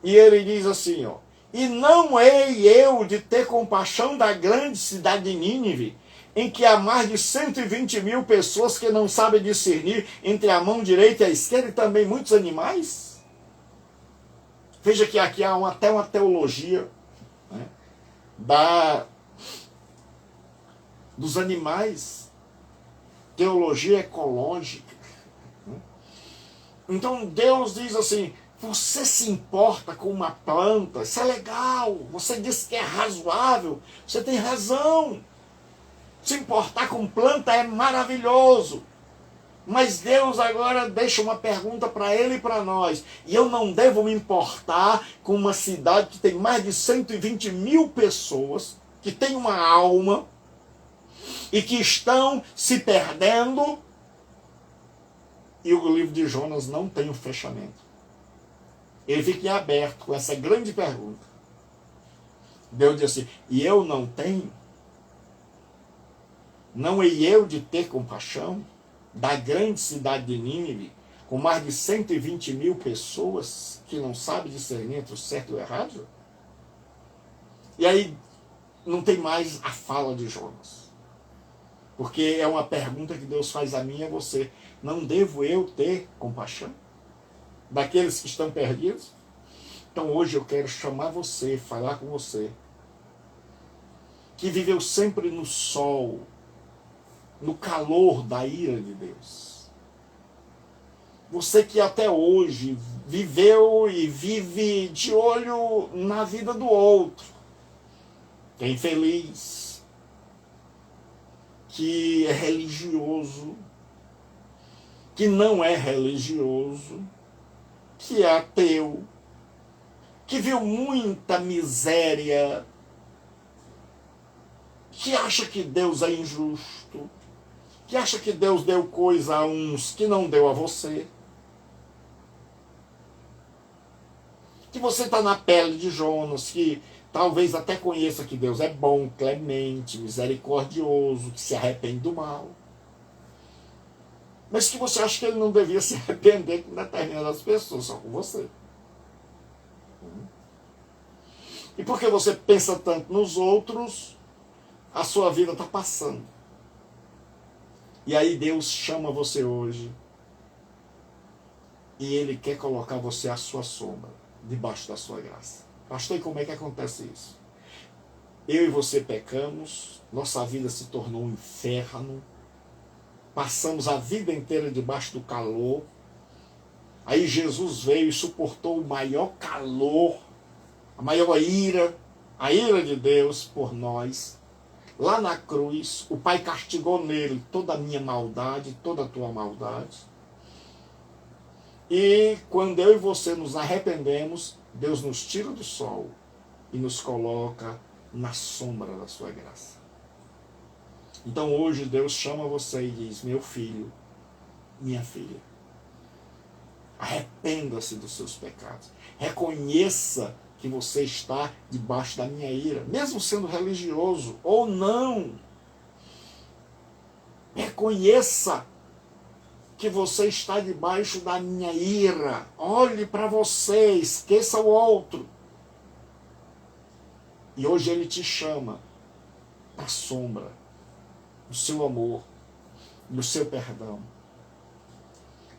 E ele diz assim, ó, e não hei eu de ter compaixão da grande cidade de Nínive, em que há mais de 120 mil pessoas que não sabem discernir entre a mão direita e a esquerda, e também muitos animais? Veja que aqui há até uma teologia, né, dos animais, teologia ecológica. Então Deus diz assim, você se importa com uma planta, isso é legal, você diz que é razoável, você tem razão. Se importar com planta é maravilhoso. Mas Deus agora deixa uma pergunta para ele e para nós. E eu não devo me importar com uma cidade que tem mais de 120 mil pessoas, que tem uma alma, e que estão se perdendo. E o livro de Jonas não tem um fechamento. Ele fica em aberto com essa grande pergunta. Deus diz assim, e eu não tenho? Não hei eu de ter compaixão da grande cidade de Nínive, com mais de 120 mil pessoas que não sabem discernir entre o certo e o errado? E aí não tem mais a fala de Jonas. Porque é uma pergunta que Deus faz a mim e a você. Não devo eu ter compaixão daqueles que estão perdidos? Então hoje eu quero chamar você, falar com você, que viveu sempre no sol, no calor da ira de Deus. Você que até hoje viveu e vive de olho na vida do outro, que é infeliz, que é religioso, que não é religioso, que é ateu, que viu muita miséria, que acha que Deus é injusto, que acha que Deus deu coisa a uns que não deu a você, que você está na pele de Jonas, que talvez até conheça que Deus é bom, clemente, misericordioso, que se arrepende do mal, mas que você acha que ele não devia se arrepender com determinadas pessoas, só com você. E porque você pensa tanto nos outros, a sua vida está passando. E aí Deus chama você hoje e Ele quer colocar você à sua sombra, debaixo da sua graça. Pastor, e como é que acontece isso? Eu e você pecamos, nossa vida se tornou um inferno, passamos a vida inteira debaixo do calor. Aí Jesus veio e suportou o maior calor, a maior ira, a ira de Deus por nós. Lá na cruz, o Pai castigou nele toda a minha maldade, toda a tua maldade. E quando eu e você nos arrependemos, Deus nos tira do sol e nos coloca na sombra da sua graça. Então hoje Deus chama você e diz, meu filho, minha filha, arrependa-se dos seus pecados. Reconheça que você está debaixo da minha ira, mesmo sendo religioso ou não. Reconheça que você está debaixo da minha ira. Olhe para você, esqueça o outro. E hoje ele te chama para a sombra do seu amor, do seu perdão.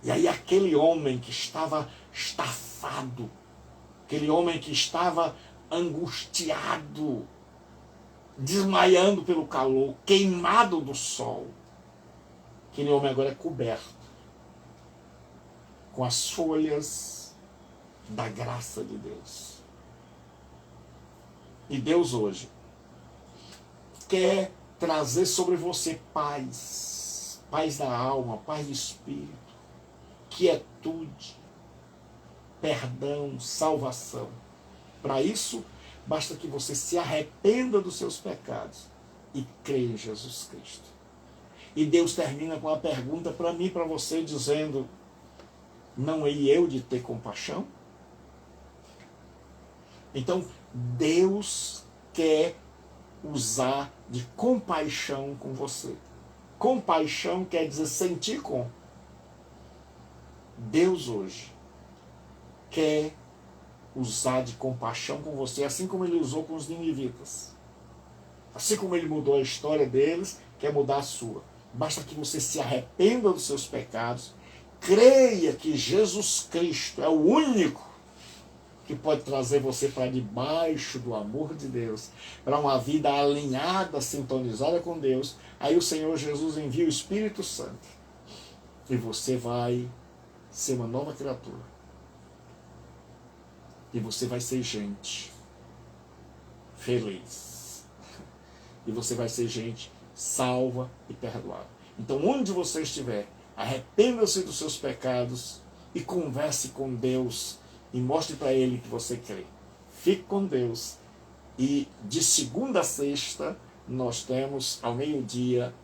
E aí aquele homem que estava estafado, aquele homem que estava angustiado, desmaiando pelo calor, queimado do sol, aquele homem agora é coberto com as folhas da graça de Deus. E Deus hoje quer trazer sobre você paz, paz da alma, paz de espírito, quietude, perdão, salvação. Para isso, basta que você se arrependa dos seus pecados e creia em Jesus Cristo. E Deus termina com uma pergunta para mim e para você, dizendo: não hei eu de ter compaixão? Então, Deus quer usar de compaixão com você. Compaixão quer dizer sentir com. Deus hoje quer usar de compaixão com você, assim como ele usou com os ninivitas. Assim como ele mudou a história deles, quer mudar a sua. Basta que você se arrependa dos seus pecados, creia que Jesus Cristo é o único que pode trazer você para debaixo do amor de Deus, para uma vida alinhada, sintonizada com Deus. Aí o Senhor Jesus envia o Espírito Santo e você vai ser uma nova criatura. E você vai ser gente feliz. E você vai ser gente salva e perdoada. Então, onde você estiver, arrependa-se dos seus pecados e converse com Deus e mostre para Ele que você crê. Fique com Deus. E de segunda a sexta, nós temos ao meio-dia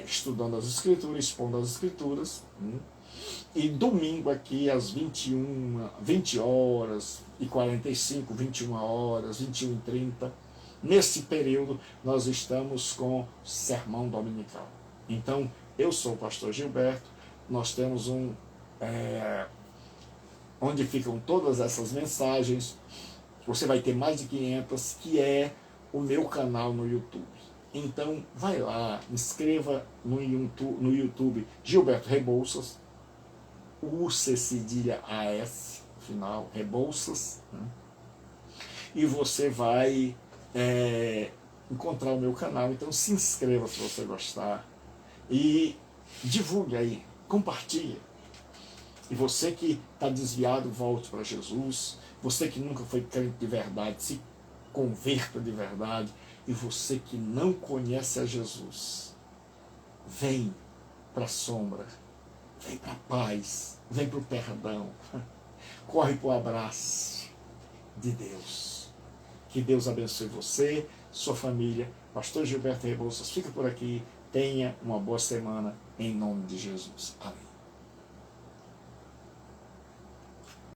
estudando as Escrituras, expondo as Escrituras. E domingo aqui às 20 horas e 45, 21 horas, 21h30. Nesse período nós estamos com sermão dominical. Então, eu sou o pastor Gilberto, nós temos onde ficam todas essas mensagens. Você vai ter mais de 500, que é o meu canal no YouTube. Então, vai lá, inscreva no YouTube Gilberto Rebouças, U-C cedilha A-S, final, Rebouças, né? E você vai encontrar o meu canal. Então se inscreva se você gostar e divulgue aí, compartilhe. E você que está desviado, volte para Jesus. Você que nunca foi crente de verdade, se converta de verdade. E você que não conhece a Jesus, vem para a sombra, vem para a paz, vem para o perdão, corre para o abraço de Deus. Que Deus abençoe você, sua família. Pastor Gilberto Rebouças fica por aqui. Tenha uma boa semana em nome de Jesus. Amém.